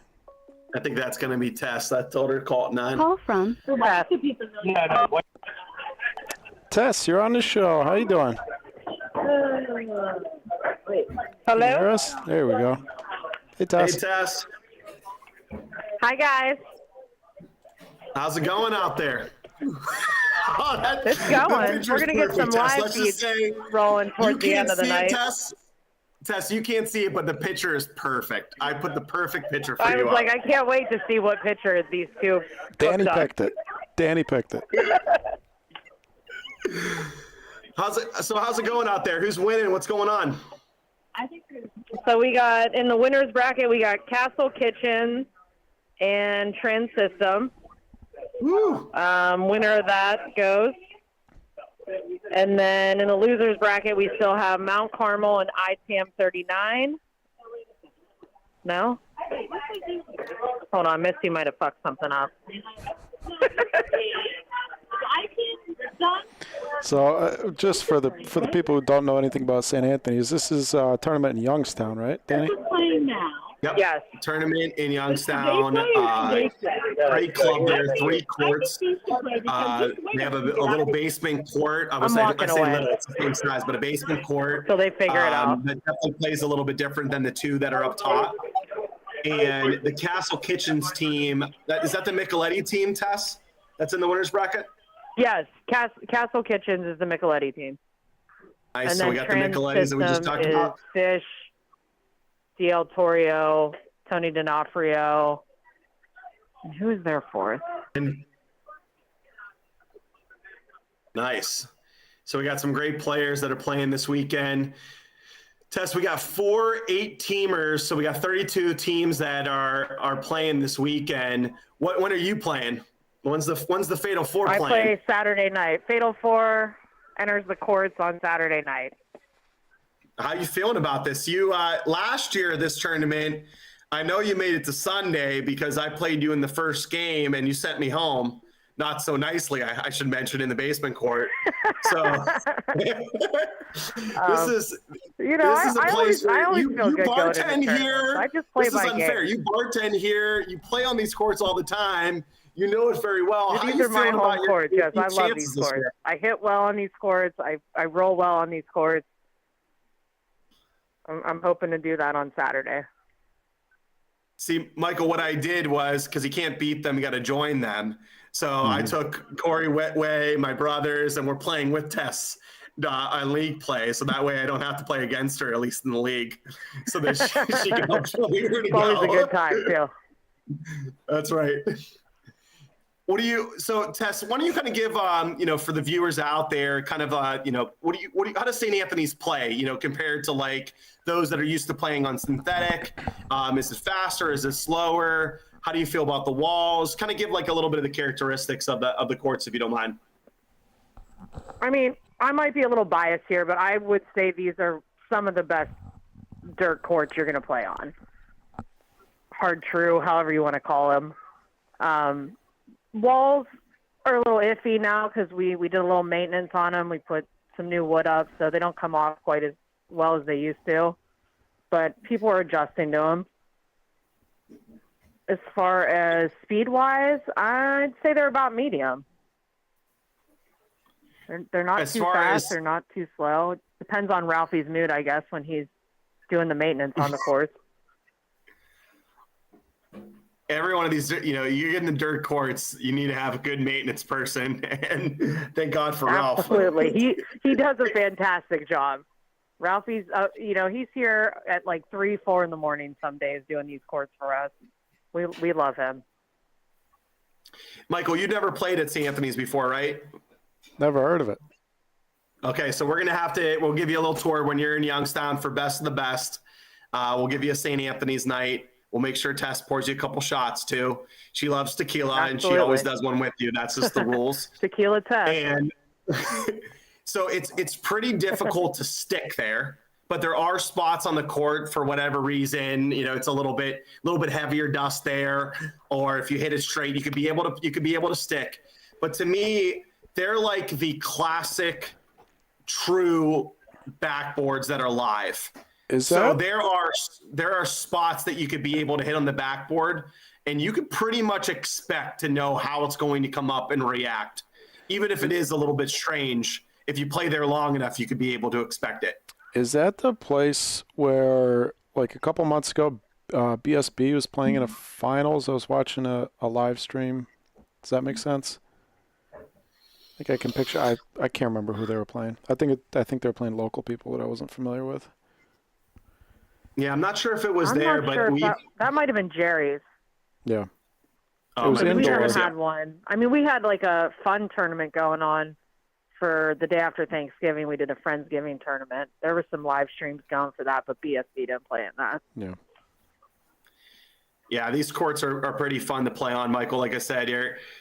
I think that's going to be Tess. I told her to call at 9. Call from Tess, you're on the show. How you doing? Hello? Can you hear us? There we go. Hey, Tess. Hey, Tess. Hi, guys. How's it going out there? It's going. We're going to get some live feeds rolling towards the end of the night. Tess, you can't see it, but the picture is perfect. I put the perfect picture for you. I was like, I can't wait to see what picture these two. Danny picked it. Danny picked it. How's it going out there? Who's winning? What's going on? So we got, in the winners bracket, we got Castle Kitchen and Trend System. Woo. Winner of that goes. And then in the losers bracket, we still have Mount Carmel and ITAM 39. No? Hold on, Misty might have fucked something up. So, just for the people who don't know anything about St. Anthony's, this is a tournament in Youngstown, right, Danny? Yep. Yes. Tournament in Youngstown. Great club there, 3 courts. They have a little basement court. I say little, it's the same size, but a basement court. So they figure it out. That definitely plays a little bit different than the 2 that are up top. And the Castle Kitchens team, is that the Micheletti team, Tess? That's in the winners bracket? Yes, Castle Kitchens is the Micheletti team. Nice. And so then we got the Michelettis that we just talked about. Fish, DL Torrio, Tony D'Onofrio. And who's their fourth? Nice. So we got some great players that are playing this weekend. Tess, we got 4 8-teamers, so we got 32 teams that are playing this weekend. When are you playing? When's the Fatal 4 playing? I play Saturday night. Fatal 4 enters the courts on Saturday night. How you feeling about this? You last year this tournament, I know you made it to Sunday because I played you in the first game and you sent me home. Not so nicely, I should mention, in the basement court. So this is a place where you bartend here. I just play this my is unfair. game. You bartend here. You play on these courts all the time. You know it very well. How These you are my feeling about home courts. Yes, I love chances these this courts. year? I hit well on these courts. I roll well on these courts. I'm hoping to do that on Saturday. See, Michael, what I did was, because he can't beat them, you got to join them. So I took Corey Wetway, my brothers, and we're playing with Tess on league play. So that way I don't have to play against her, at least in the league. So that she can help show me where to It's go. always a good time, too. That's right. So Tess, why don't you kind of give, for the viewers out there, kind of, how does St. Anthony's play, compared to like those that are used to playing on synthetic? Is it faster? Is it slower? How do you feel about the walls? Kind of give like a little bit of the characteristics of the courts, if you don't mind. I mean, I might be a little biased here, but I would say these are some of the best dirt courts you're going to play on. Hard true, however you want to call them. Walls are a little iffy now because we did a little maintenance on them. We put some new wood up, so they don't come off quite as well as they used to. But people are adjusting to them. As far as speed-wise, I'd say they're about medium. They're not too fast. They're not too slow. It depends on Ralphie's mood, I guess, when he's doing the maintenance on the course. Every one of these, you get in the dirt courts, you need to have a good maintenance person, and thank God for Ralph. Absolutely. He does a fantastic job. Ralphie's, he's here at like 3, 4 in the morning some days doing these courts for us. We love him. Michael, you never played at St. Anthony's before, right? Never heard of it. Okay, so we're going to we'll give you a little tour when you're in Youngstown for Best of the Best. We'll give you a St. Anthony's night. We'll make sure Tess pours you a couple shots, too. She loves tequila, Absolutely. and she always does one with you. That's just the rules. Tequila Tess. And so it's pretty difficult to stick there, but there are spots on the court for whatever reason. It's a little bit heavier dust there, or if you hit it straight, you could be able to stick. But to me, they're like the classic, true backboards that are live. So there are spots that you could be able to hit on the backboard, and you could pretty much expect to know how it's going to come up and react. Even if it is a little bit strange, if you play there long enough, you could be able to expect it. Is that the place where, like a couple months ago, BSB was playing in a finals? I was watching a live stream. Does that make sense? I think I can picture. I can't remember who they were playing. I think they were playing local people that I wasn't familiar with. Yeah, I'm not sure if it was I'm there, not but sure that might have been Jerry's. Yeah. It was We indoors. haven't had one. I mean, we had like a fun tournament going on for the day after Thanksgiving. We did a Friendsgiving tournament. There were some live streams going for that, but BSB didn't play in that. Yeah. Yeah, these courts are pretty fun to play on, Michael. Like I said,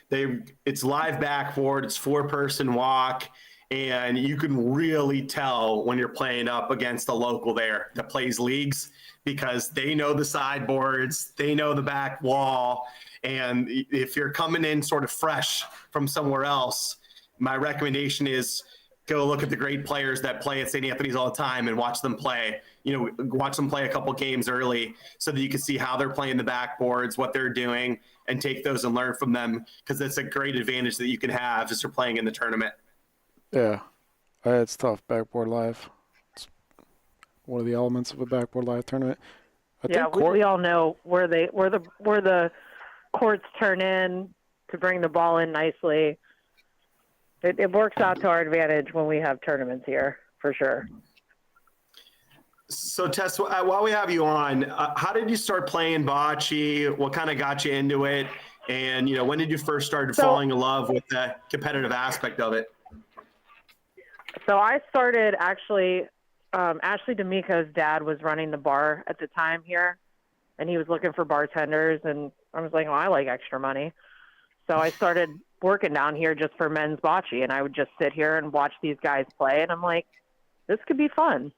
it's live backboard, it's 4-person walk, and you can really tell when you're playing up against a local there that plays leagues, because they know the sideboards, they know the back wall, and if you're coming in sort of fresh from somewhere else, my recommendation is go look at the great players that play at St. Anthony's all the time and watch them play. Watch them play a couple games early so that you can see how they're playing the backboards, what they're doing, and take those and learn from them, because it's a great advantage that you can have as you're playing in the tournament. Yeah. It's tough, backboard live. It's one of the elements of a backboard live tournament. We all know where the courts turn in to bring the ball in nicely. It works out to our advantage when we have tournaments here, for sure. So, Tess, while we have you on, how did you start playing bocce? What kind of got you into it? And, when did you first start falling in love with the competitive aspect of it? So I started actually, Ashley D'Amico's dad was running the bar at the time here, and he was looking for bartenders, and I was like, oh, I like extra money. So I started working down here just for men's bocce, and I would just sit here and watch these guys play, and I'm like, this could be fun.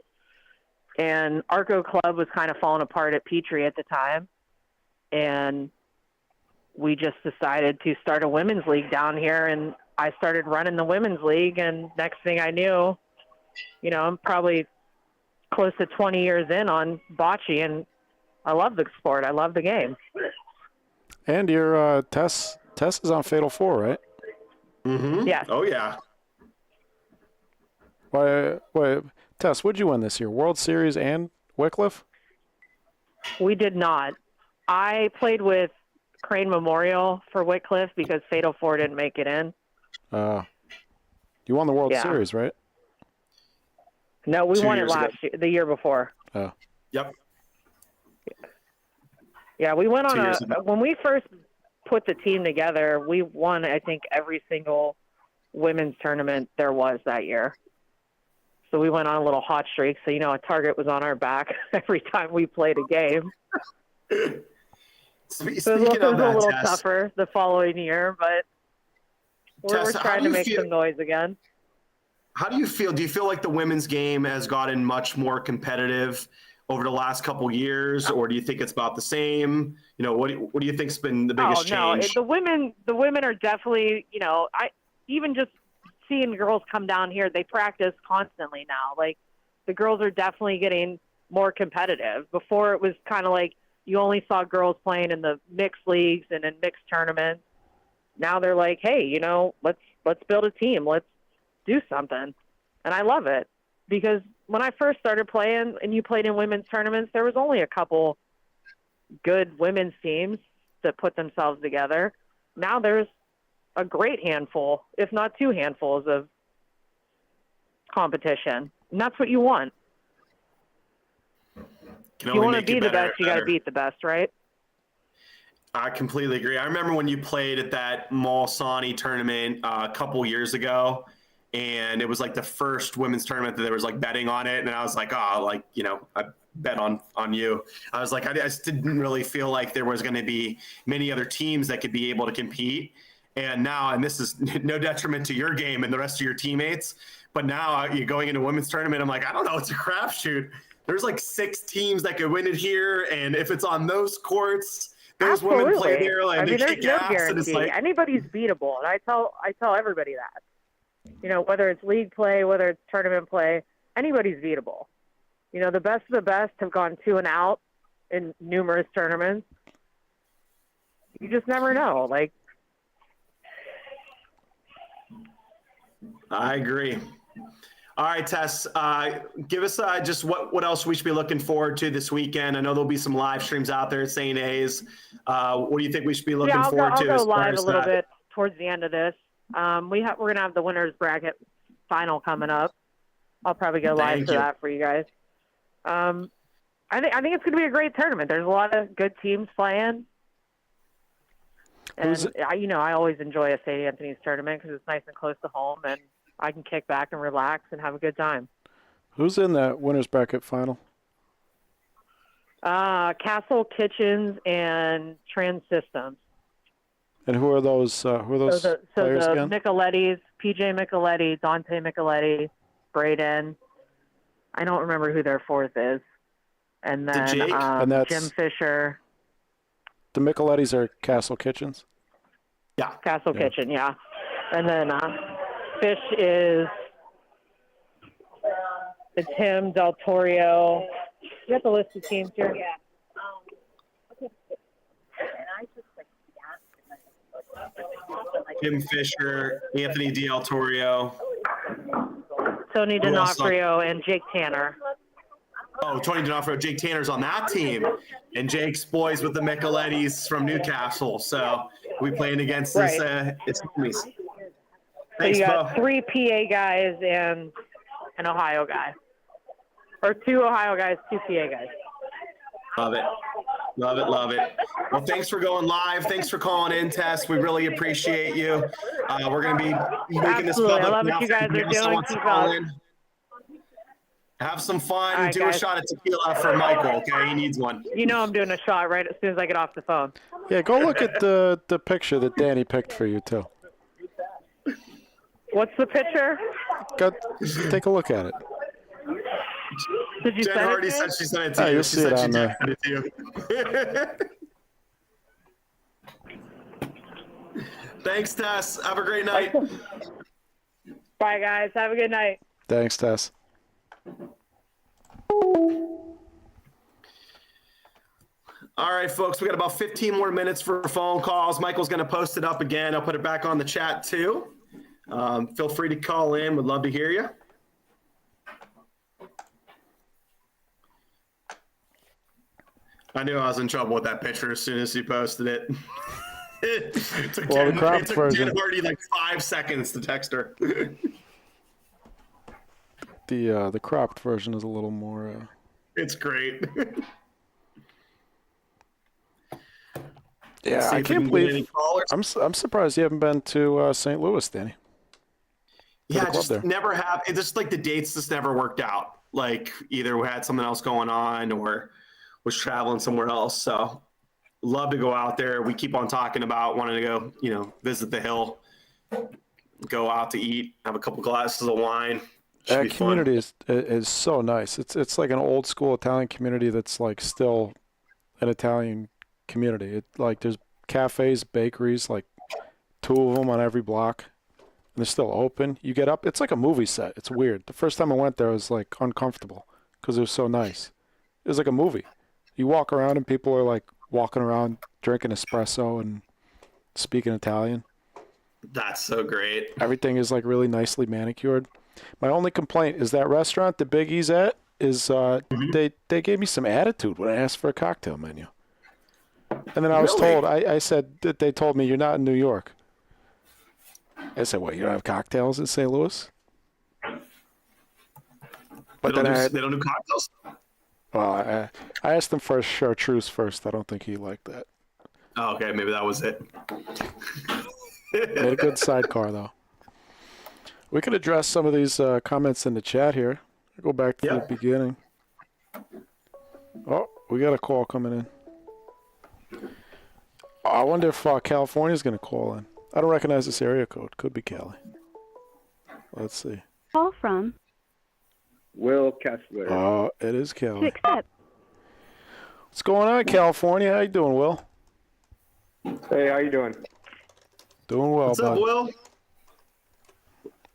And Arco Club was kind of falling apart at Petrie at the time, and we just decided to start a women's league down here, and I started running the women's league, and next thing I knew, I'm probably close to 20 years in on bocce, and I love the sport. I love the game. And your Tess Tess is on Fatal 4, right? Mm-hmm. Yes. Oh, yeah. Wait, Tess, what'd you win this year? World Series and Wycliffe? We did not. I played with Crane Memorial for Wycliffe because Fatal 4 didn't make it in. You won the World Yeah. Series, right? No, we 2 won it years ago. the year before. Oh. Yep. Yeah, we went 2 on years ago. when we first put the team together, we won, I think, every single women's tournament there was that year. So we went on a little hot streak. So, a target was on our back every time we played a game. Speaking So it of was a that, little Tess, tougher the following year, but we're Tess, how trying do to you make feel- some noise again. How do you feel? Do you feel like the women's game has gotten much more competitive over the last couple years, or do you think it's about the same? What do you think's been the biggest change? The women are definitely, I even just seeing girls come down here, they practice constantly now. Like the girls are definitely getting more competitive. Before it was kind of like you only saw girls playing in the mixed leagues and in mixed tournaments. Now they're like, hey, let's build a team. Let's do something. And I love it because when I first started playing and you played in women's tournaments, there was only a couple good women's teams that put themselves together. Now there's a great handful, if not two handfuls of competition. And that's what you want. If you want to be the best, you got to beat the best, right? I completely agree. I remember when you played at that Mulsanne tournament a couple years ago, and it was like the first women's tournament that there was like betting on it. And I was like, I bet on you. I was like, I just didn't really feel like there was going to be many other teams that could be able to compete. And now, and this is no detriment to your game and the rest of your teammates, but now you're going into a women's tournament. I'm like, I don't know. It's a crapshoot. There's like 6 teams that could win it here. And if it's on those courts, those women play there and they kick ass. And it's like, anybody's beatable. And I tell everybody that, whether it's league play, whether it's tournament play, anybody's beatable. The best of the best have gone 2 and out in numerous tournaments. You just never know. Like, I agree. All right, Tess, give us just what else we should be looking forward to this weekend. I know there'll be some live streams out there at St. A's. What do you think we should be looking forward to? I'll go live a little bit towards the end of this. We're going to have the winners bracket final coming up. I'll probably go live for that for you guys. I think it's going to be a great tournament. There's a lot of good teams playing. And I always enjoy a St. Anthony's tournament because it's nice and close to home, and I can kick back and relax and have a good time. Who's in that winners bracket final? Castle, Kitchens, and Trans Systems. And who are those? Players again? Micheletti's, PJ Micheletti, Dante Micheletti, Braden. I don't remember who their fourth is. And then and that's Jim Fisher. The Michelettis are Castle Kitchens? Yeah. Castle Kitchen, yeah. And then Fish is it's him, Del Torio. You got the list of teams here? Yeah. Jim Fisher, Anthony Del Torio, Tony D'Onofrio, and Jake Tanner. Oh, Tony D'Onofrio, Jake Tanner's on that team. And Jake's boys with the Michelettis from Newcastle. So we playing against his homies. Thanks, so you got Bo. 3 PA guys and an Ohio guy. Or 2 Ohio guys, 2 PA guys. Love it. Love it, love it. Well, thanks for going live. Thanks for calling in, Tess. We really appreciate you. We're going to be making this public. I love what you guys are doing. Keep up. Have some fun. Right, do guys. a shot of tequila for Michael, okay? He needs one. I'm doing a shot right as soon as I get off the phone. Yeah, go look at the picture that Danny picked for you, too. What's the picture? Go take a look at it. Did you Jen send Hardy it to said me? she sent it to you. You'll She see said it she on there. sent it to you. Thanks, Tess. Have a great night. Bye, guys. Have a good night. Thanks, Tess. All right, folks, we got about 15 more minutes for phone calls. Michael's going to post it up again. I'll put it back on the chat too. Feel free to call in. Would love to hear you. I knew I was in trouble with that picture as soon as he posted it. It took Well, the cropped version. Jen Hardy like 5 seconds to text her. The cropped version is a little more. It's great. Yeah, I can't believe. I'm surprised you haven't been to St. Louis, Danny. Yeah, just never have. It's just like the dates just never worked out. Like either we had something else going on or was traveling somewhere else. So love to go out there. We keep on talking about wanting to go, visit the hill, go out to eat, have a couple glasses of wine. That community is so nice. It's like an old school Italian community that's like still an Italian community. There's cafes, bakeries, like 2 of them on every block, and they're still open. You get up, it's like a movie set. It's weird. The first time I went there, I was like uncomfortable because it was so nice. It was like a movie. You walk around and people are like walking around drinking espresso and speaking Italian. That's so great. Everything is like really nicely manicured. My only complaint is that restaurant, the Big E's at, is they gave me some attitude when I asked for a cocktail menu. And then I was told, I said that they told me you're not in New York. I said, what, you don't have cocktails in St. Louis? But they don't do cocktails? Well, I asked him for a chartreuse first. I don't think he liked that. Oh, okay, maybe that was it. Made a good sidecar, though. We could address some of these comments in the chat here. I'll go back to the beginning. Oh, we got a call coming in. I wonder if California's going to call in. I don't recognize this area code. Could be Cali. Let's see. Call from Will Kessler. Oh, it is Cali. accept. What's going on, California? How you doing, Will? Hey, how you doing? Doing well, What's bud. up, Will?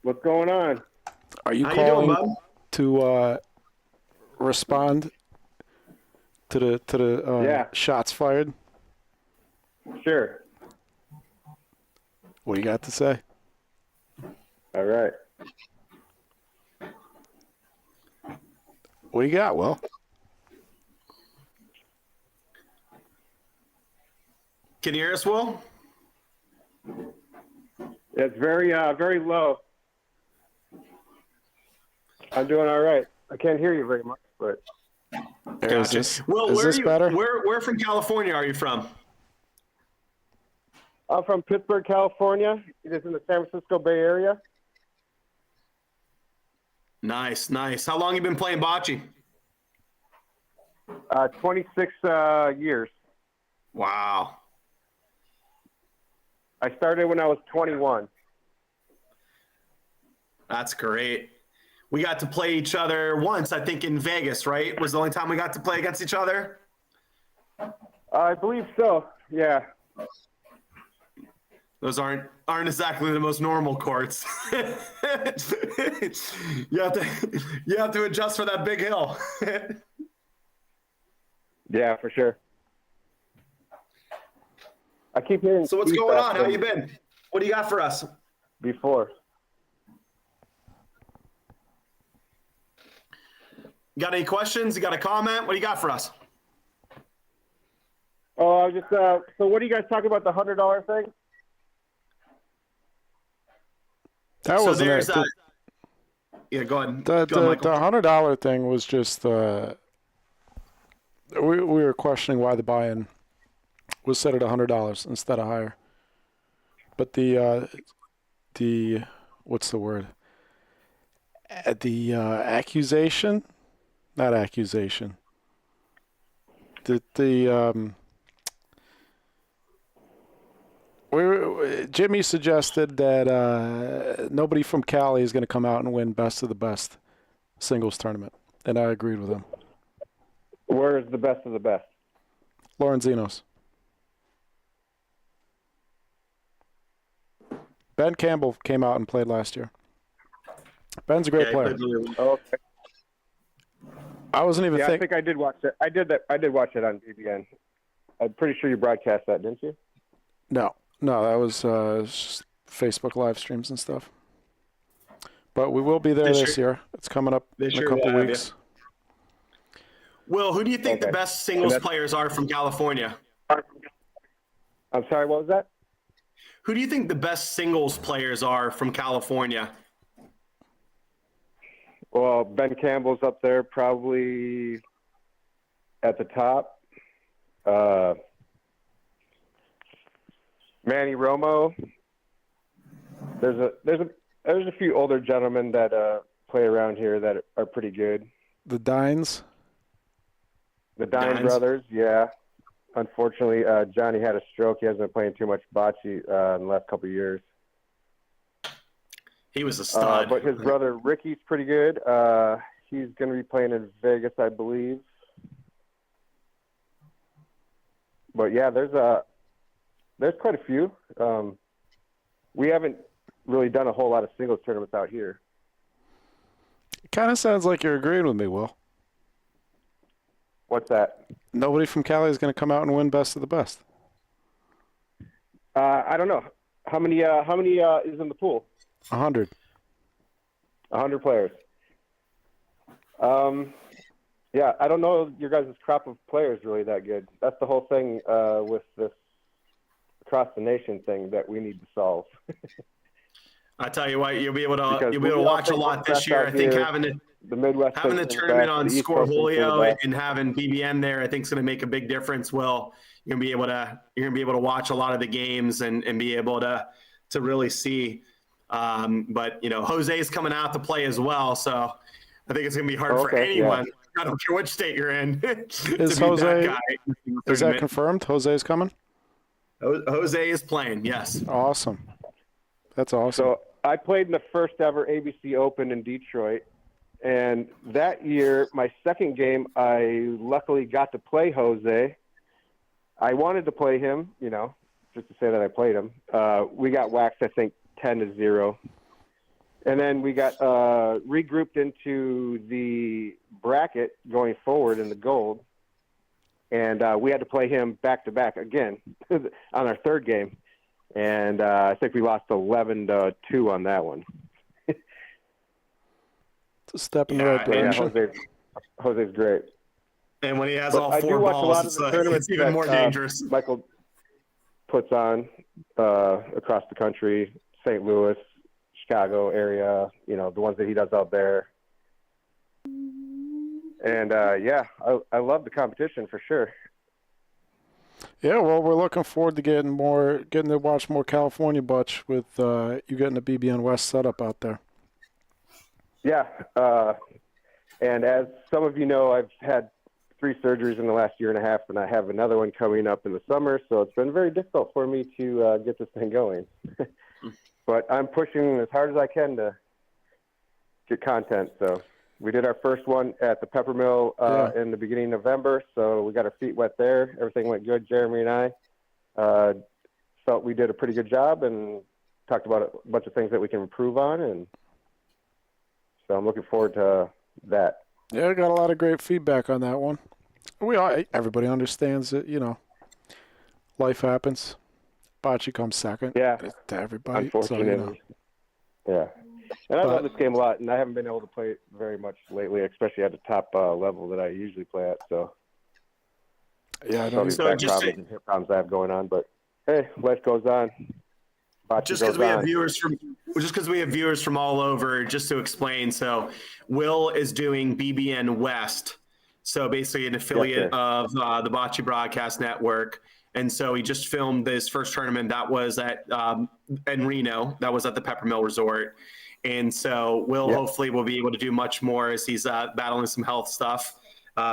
What's going on? Are you How calling you doing, bud? to respond to the shots fired? Sure. What do you got to say? All right. What do you got, Will? Can you hear us, Will? It's very, very low. I'm doing all right. I can't hear you very much, but. Gotcha. Will, is this better? Where from California are you from? I'm from Pittsburgh, California. It is in the San Francisco Bay Area. Nice, nice. How long you been playing bocce? 26 years. Wow. I started when I was 21. That's great. We got to play each other once, I think, in Vegas, right? Was the only time we got to play against each other? I believe so. Yeah. Those aren't exactly the most normal courts. you have to adjust for that big hill. Yeah, for sure. I keep hearing. So what's going on? How you been? What do you got for us? Before. You got any questions? You got a comment? What do you got for us? Oh, I was just. So, what do you guys talk about the $100 thing? That so wasn't there's it. Yeah, go ahead. The $100 thing was just we were questioning why the buy-in was set at $100 instead of higher. But the what's the word? The accusation, not accusation. Jimmy suggested that nobody from Cali is going to come out and win best of the best singles tournament, and I agreed with him. Where is the best of the best? Lorenzino's. Ben Campbell came out and played last year. Ben's a great player. Okay. I wasn't even thinking. I think I did watch it. I did watch it on BBN. I'm pretty sure you broadcast that, didn't you? No, that was just Facebook live streams and stuff. But we will be there this year. It's coming up in a couple weeks. Will, who do you think the best singles players are from California? I'm sorry, what was that? Who do you think the best singles players are from California? Well, Ben Campbell's up there, probably at the top. Manny Romo. There's a few older gentlemen that play around here that are pretty good. The Dines. The Dine brothers, yeah. Unfortunately, Johnny had a stroke. He hasn't been playing too much bocce in the last couple of years. He was a stud. But his brother Ricky's pretty good. He's going to be playing in Vegas, I believe. But yeah, there's quite a few. We haven't really done a whole lot of singles tournaments out here. It kind of sounds like you're agreeing with me, Will. What's that? Nobody from Cali is going to come out and win best of the best. I don't know. How many is in the pool? 100. 100 players. Yeah, I don't know your guys' crop of players really that good. That's the whole thing with this across the nation thing that we need to solve. I tell you what, you'll be able to watch a lot this year. I think having the tournament on Scorholio and having BBN there, I think is going to make a big difference. Will, you're going to be able to watch a lot of the games and be able to really see. But Jose's coming out to play as well, so I think it's going to be hard for anyone. Yeah. I don't care which state you're in. Is that confirmed? Jose's coming? Jose is playing, yes. Awesome. That's awesome. So I played in the first ever ABC Open in Detroit. And that year, my second game, I luckily got to play Jose. I wanted to play him, just to say that I played him. We got waxed, I think, 10-0. And then we got regrouped into the bracket going forward in the gold. And we had to play him back-to-back again on our third game. And I think we lost 11-2 on that one. It's a step in the right direction. Yeah, Jose's great. And when he has all four balls, it's even more dangerous. Michael puts on across the country, St. Louis, Chicago area, the ones that he does out there. And, I love the competition for sure. Yeah, well, we're looking forward to getting to watch more California butch with you getting the BBN West setup out there. Yeah, and as some of you know, I've had 3 surgeries in the last year and a half, and I have another one coming up in the summer, so it's been very difficult for me to get this thing going. But I'm pushing as hard as I can to get content, so we did our first one at the Peppermill in the beginning of November, so we got our feet wet there. Everything went good. Jeremy and I felt we did a pretty good job and talked about a bunch of things that we can improve on, and so I'm looking forward to that. Yeah, I got a lot of great feedback on that one. Everybody understands that, life happens. Bocce comes second to everybody. Unfortunately. Yeah. And I love this game a lot, and I haven't been able to play it very much lately, especially at the top level that I usually play at. So, yeah, I know these back problems and hip problems I have going on, but hey, life goes on. Just because we have viewers from all over, just to explain. So, Will is doing BBN West, so basically an affiliate of the Bocce Broadcast Network. And so he just filmed this first tournament that was at in Reno. That was at the Peppermill Resort. And so Will hopefully will be able to do much more as he's battling some health stuff.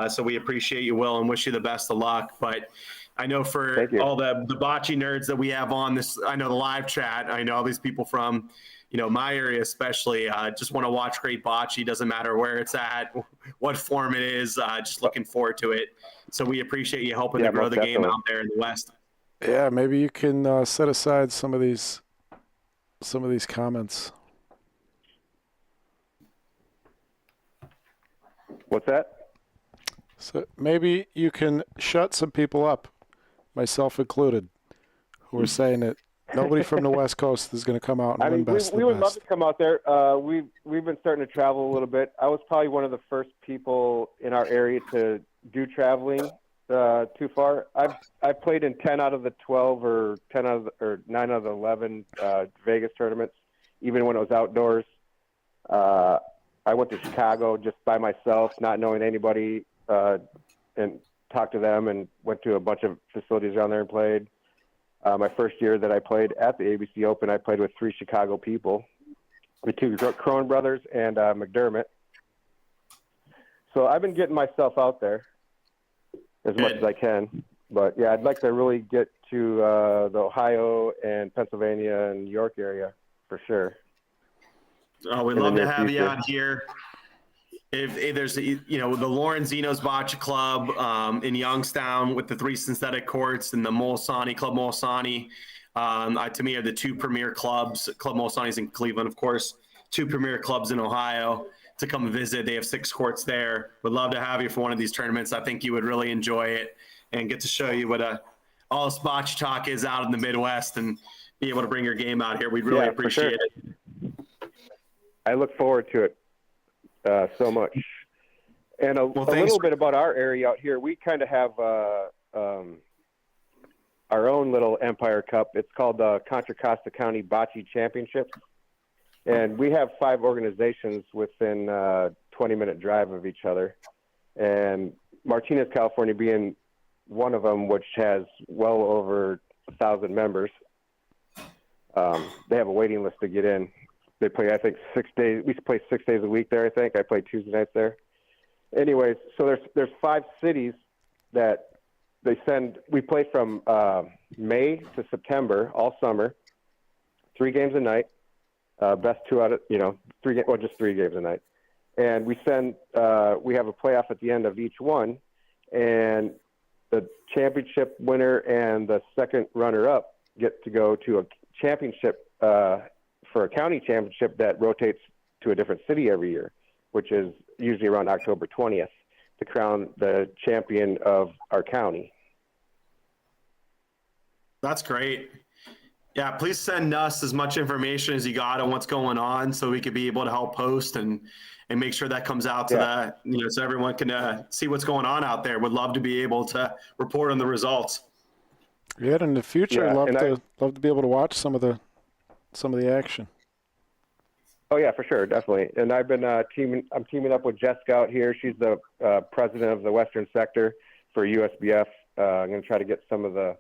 So we appreciate you, Will, and wish you the best of luck. But I know for all the bocce nerds that we have on this, I know the live chat, I know all these people from, my area especially, just want to watch great bocce. Doesn't matter where it's at, what form it is, just looking forward to it. So we appreciate you helping to grow the game out there in the West. Yeah, maybe you can set aside some of these comments. What's that? So maybe you can shut some people up myself included, who are saying that nobody from the West Coast is going to come out and win best of the we would love best. to come out there. We've been starting to travel a little bit. I was probably one of the first people in our area to do traveling too far. I've played in 10 out of the 12 or 9 out of the 11 Vegas tournaments, even when it was outdoors. I went to Chicago just by myself, not knowing anybody, and talked to them, and went to a bunch of facilities around there and played. My first year that I played at the ABC Open, I played with 3 Chicago people, the 2 Crone brothers and McDermott. So I've been getting myself out there as much as I can. But, yeah, I'd like to really get to the Ohio and Pennsylvania and New York area for sure. Oh, we'd love to have you out here. If there's, the Lorenzino's Bocce Club in Youngstown with the 3 synthetic courts, and the Molsani, Club Molsani, to me are the 2 premier clubs. Club Molsani's in Cleveland, of course. 2 premier clubs in Ohio to come visit. They have 6 courts there. Would love to have you for one of these tournaments. I think you would really enjoy it and get to show you what all this bocce talk is out in the Midwest, and be able to bring your game out here. We'd really appreciate it. I look forward to it so much. And a little bit about our area out here. We kind of have our own little Empire Cup. It's called the Contra Costa County Bocce Championships. And we have 5 organizations within 20-minute drive of each other. And Martinez, California being one of them, which has well over 1,000 members. They have a waiting list to get in. They play, I think, 6 days. We play 6 days a week there, I think. I play Tuesday nights there. Anyways, so there's 5 cities that they send. We play from May to September, all summer, 3 games a night. Best 2 out of, 3 just 3 games a night. And we send, we have a playoff at the end of each one. And the championship winner and the second runner-up get to go to a championship for a county championship that rotates to a different city every year, which is usually around October 20th, to crown the champion of our county. That's great. Yeah, please send us as much information as you got on what's going on, so we could be able to help post and make sure that comes out to so everyone can see what's going on out there. Would love to be able to report on the results. Yeah, in the future, I'd love to be able to watch some of the action. Oh yeah, for sure, definitely. And I've been I'm teaming up with Jessica out here. She's the president of the Western Sector for USBF. I'm going to try to get some of the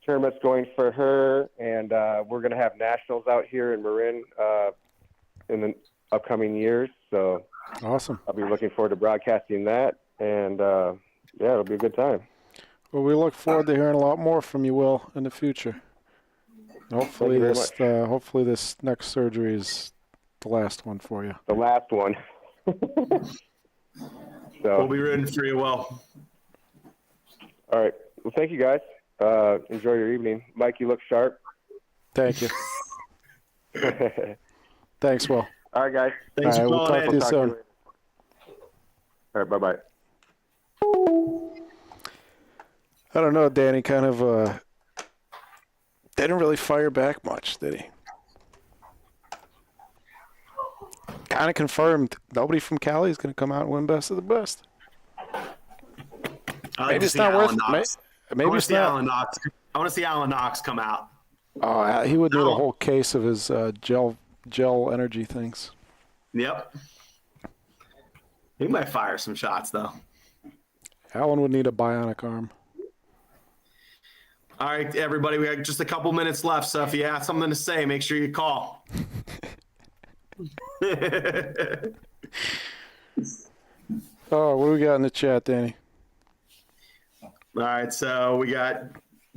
tournaments going for her, and we're going to have nationals out here in Marin in the upcoming years. So awesome! I'll be looking forward to broadcasting that, and it'll be a good time. Well, we look forward to hearing a lot more from you, Will, in the future. Hopefully this next surgery is the last one for you. The last one. So we'll be rooting for you, Will. All right. Well, thank you, guys. Enjoy your evening. Mike, you look sharp. Thank you. Thanks, Will. All right, guys. Thanks for we'll talk to you soon. All right, bye-bye. I don't know, Danny, kind of didn't really fire back much, did he? Kind of confirmed nobody from Cali is going to come out and win best of the best. Maybe it's not worth it. Maybe it's not. I want to see Alan Knox come out. Oh, he would need a whole case of his gel energy things. Yep. He might fire some shots, though. Alan would need a bionic arm. All right, everybody, we have just a couple minutes left, so if you have something to say, make sure you call. Oh, what do we got in the chat, Danny? All right, so we got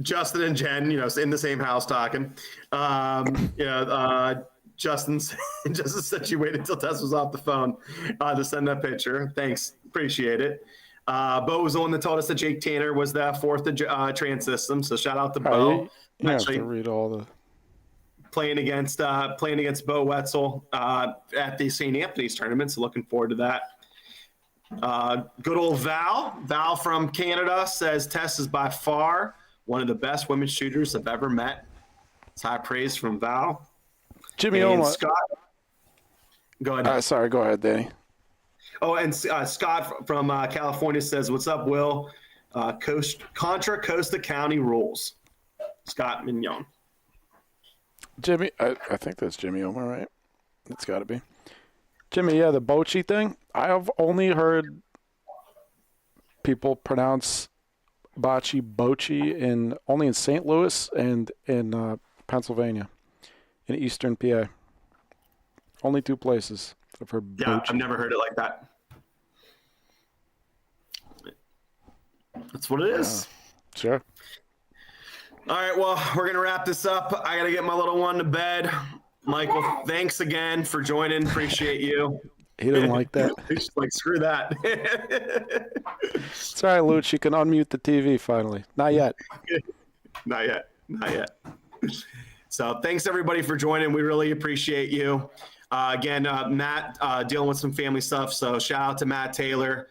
Justin and Jen, in the same house talking. Justin said she waited until Tess was off the phone to send that picture. Thanks, appreciate it. Bo was the one that told us that Jake Tanner was the 4th trans system, so shout out to Bo. You have to read all the playing against Bo Wetzel at the St. Anthony's tournament, so looking forward to that. Good old Val from Canada says Tess is by far one of the best women shooters I've ever met. It's high praise from Val. Jimmy and Oma. Scott. Go ahead. Sorry, go ahead, Danny. Oh, and Scott from California says, "What's up, Will? Contra Costa County rules." Scott Mignon. Jimmy, I think that's Jimmy Oma, right? It's got to be. Jimmy, yeah, the Bocce thing. I have only heard people pronounce Bocce only in St. Louis and in Pennsylvania, in eastern PA. Only 2 places I've heard Yeah, Bocce. I've never heard it like that. That's what it is. Sure. All right, well, we're going to wrap this up. I got to get my little one to bed. Michael, thanks again for joining. Appreciate you. He didn't like that. He's just like, screw that. It's all right, Luch. You can unmute the TV finally. Not yet. Not yet. Not yet. So thanks, everybody, for joining. We really appreciate you. Again, Matt dealing with some family stuff. So shout out to Matt Taylor.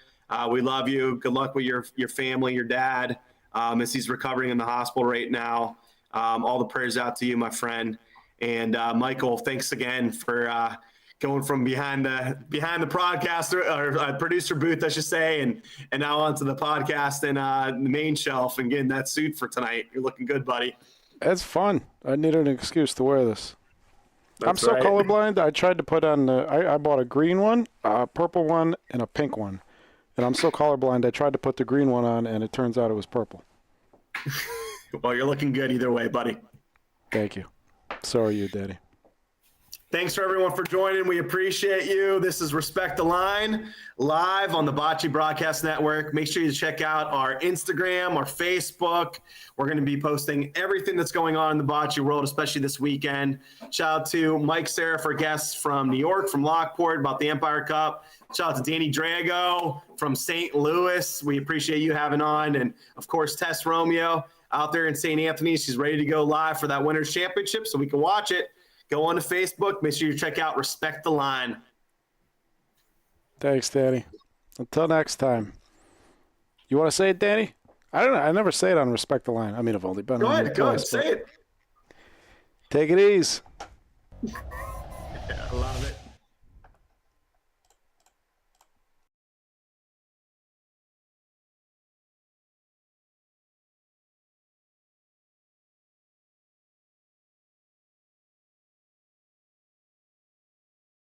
We love you. Good luck with your family, your dad, as he's recovering in the hospital right now. All the prayers out to you, my friend. And Michael, thanks again for going from behind the podcaster or producer booth, I should say, and now onto the podcast and the main shelf and getting that suit for tonight. You're looking good, buddy. It's fun. I needed an excuse to wear this. I'm That's so right. colorblind. I tried to put on I bought a green one, a purple one, and a pink one. And I'm so colorblind. I tried to put the green one on, and it turns out it was purple. Well, you're looking good either way, buddy. Thank you. So are you, Daddy. Thanks for everyone for joining. We appreciate you. This is Respect the Line live on the Bocce Broadcast Network. Make sure you check out our Instagram, our Facebook. We're going to be posting everything that's going on in the bocce world, especially this weekend. Shout out to Mike Seraph, our guests from New York, from Lockport, about the Empire Cup. Shout out to Danny Drago from St. Louis. We appreciate you having on. And, of course, Tess Romeo out there in St. Anthony. She's ready to go live for that Winners Championship so we can watch it. Go on to Facebook. Make sure you check out Respect the Line. Thanks, Danny. Until next time. You want to say it, Danny? I don't know. I never say it on Respect the Line. I mean, I've only been on it Go ahead. twice, Say it. Take it easy. Yeah, I love it.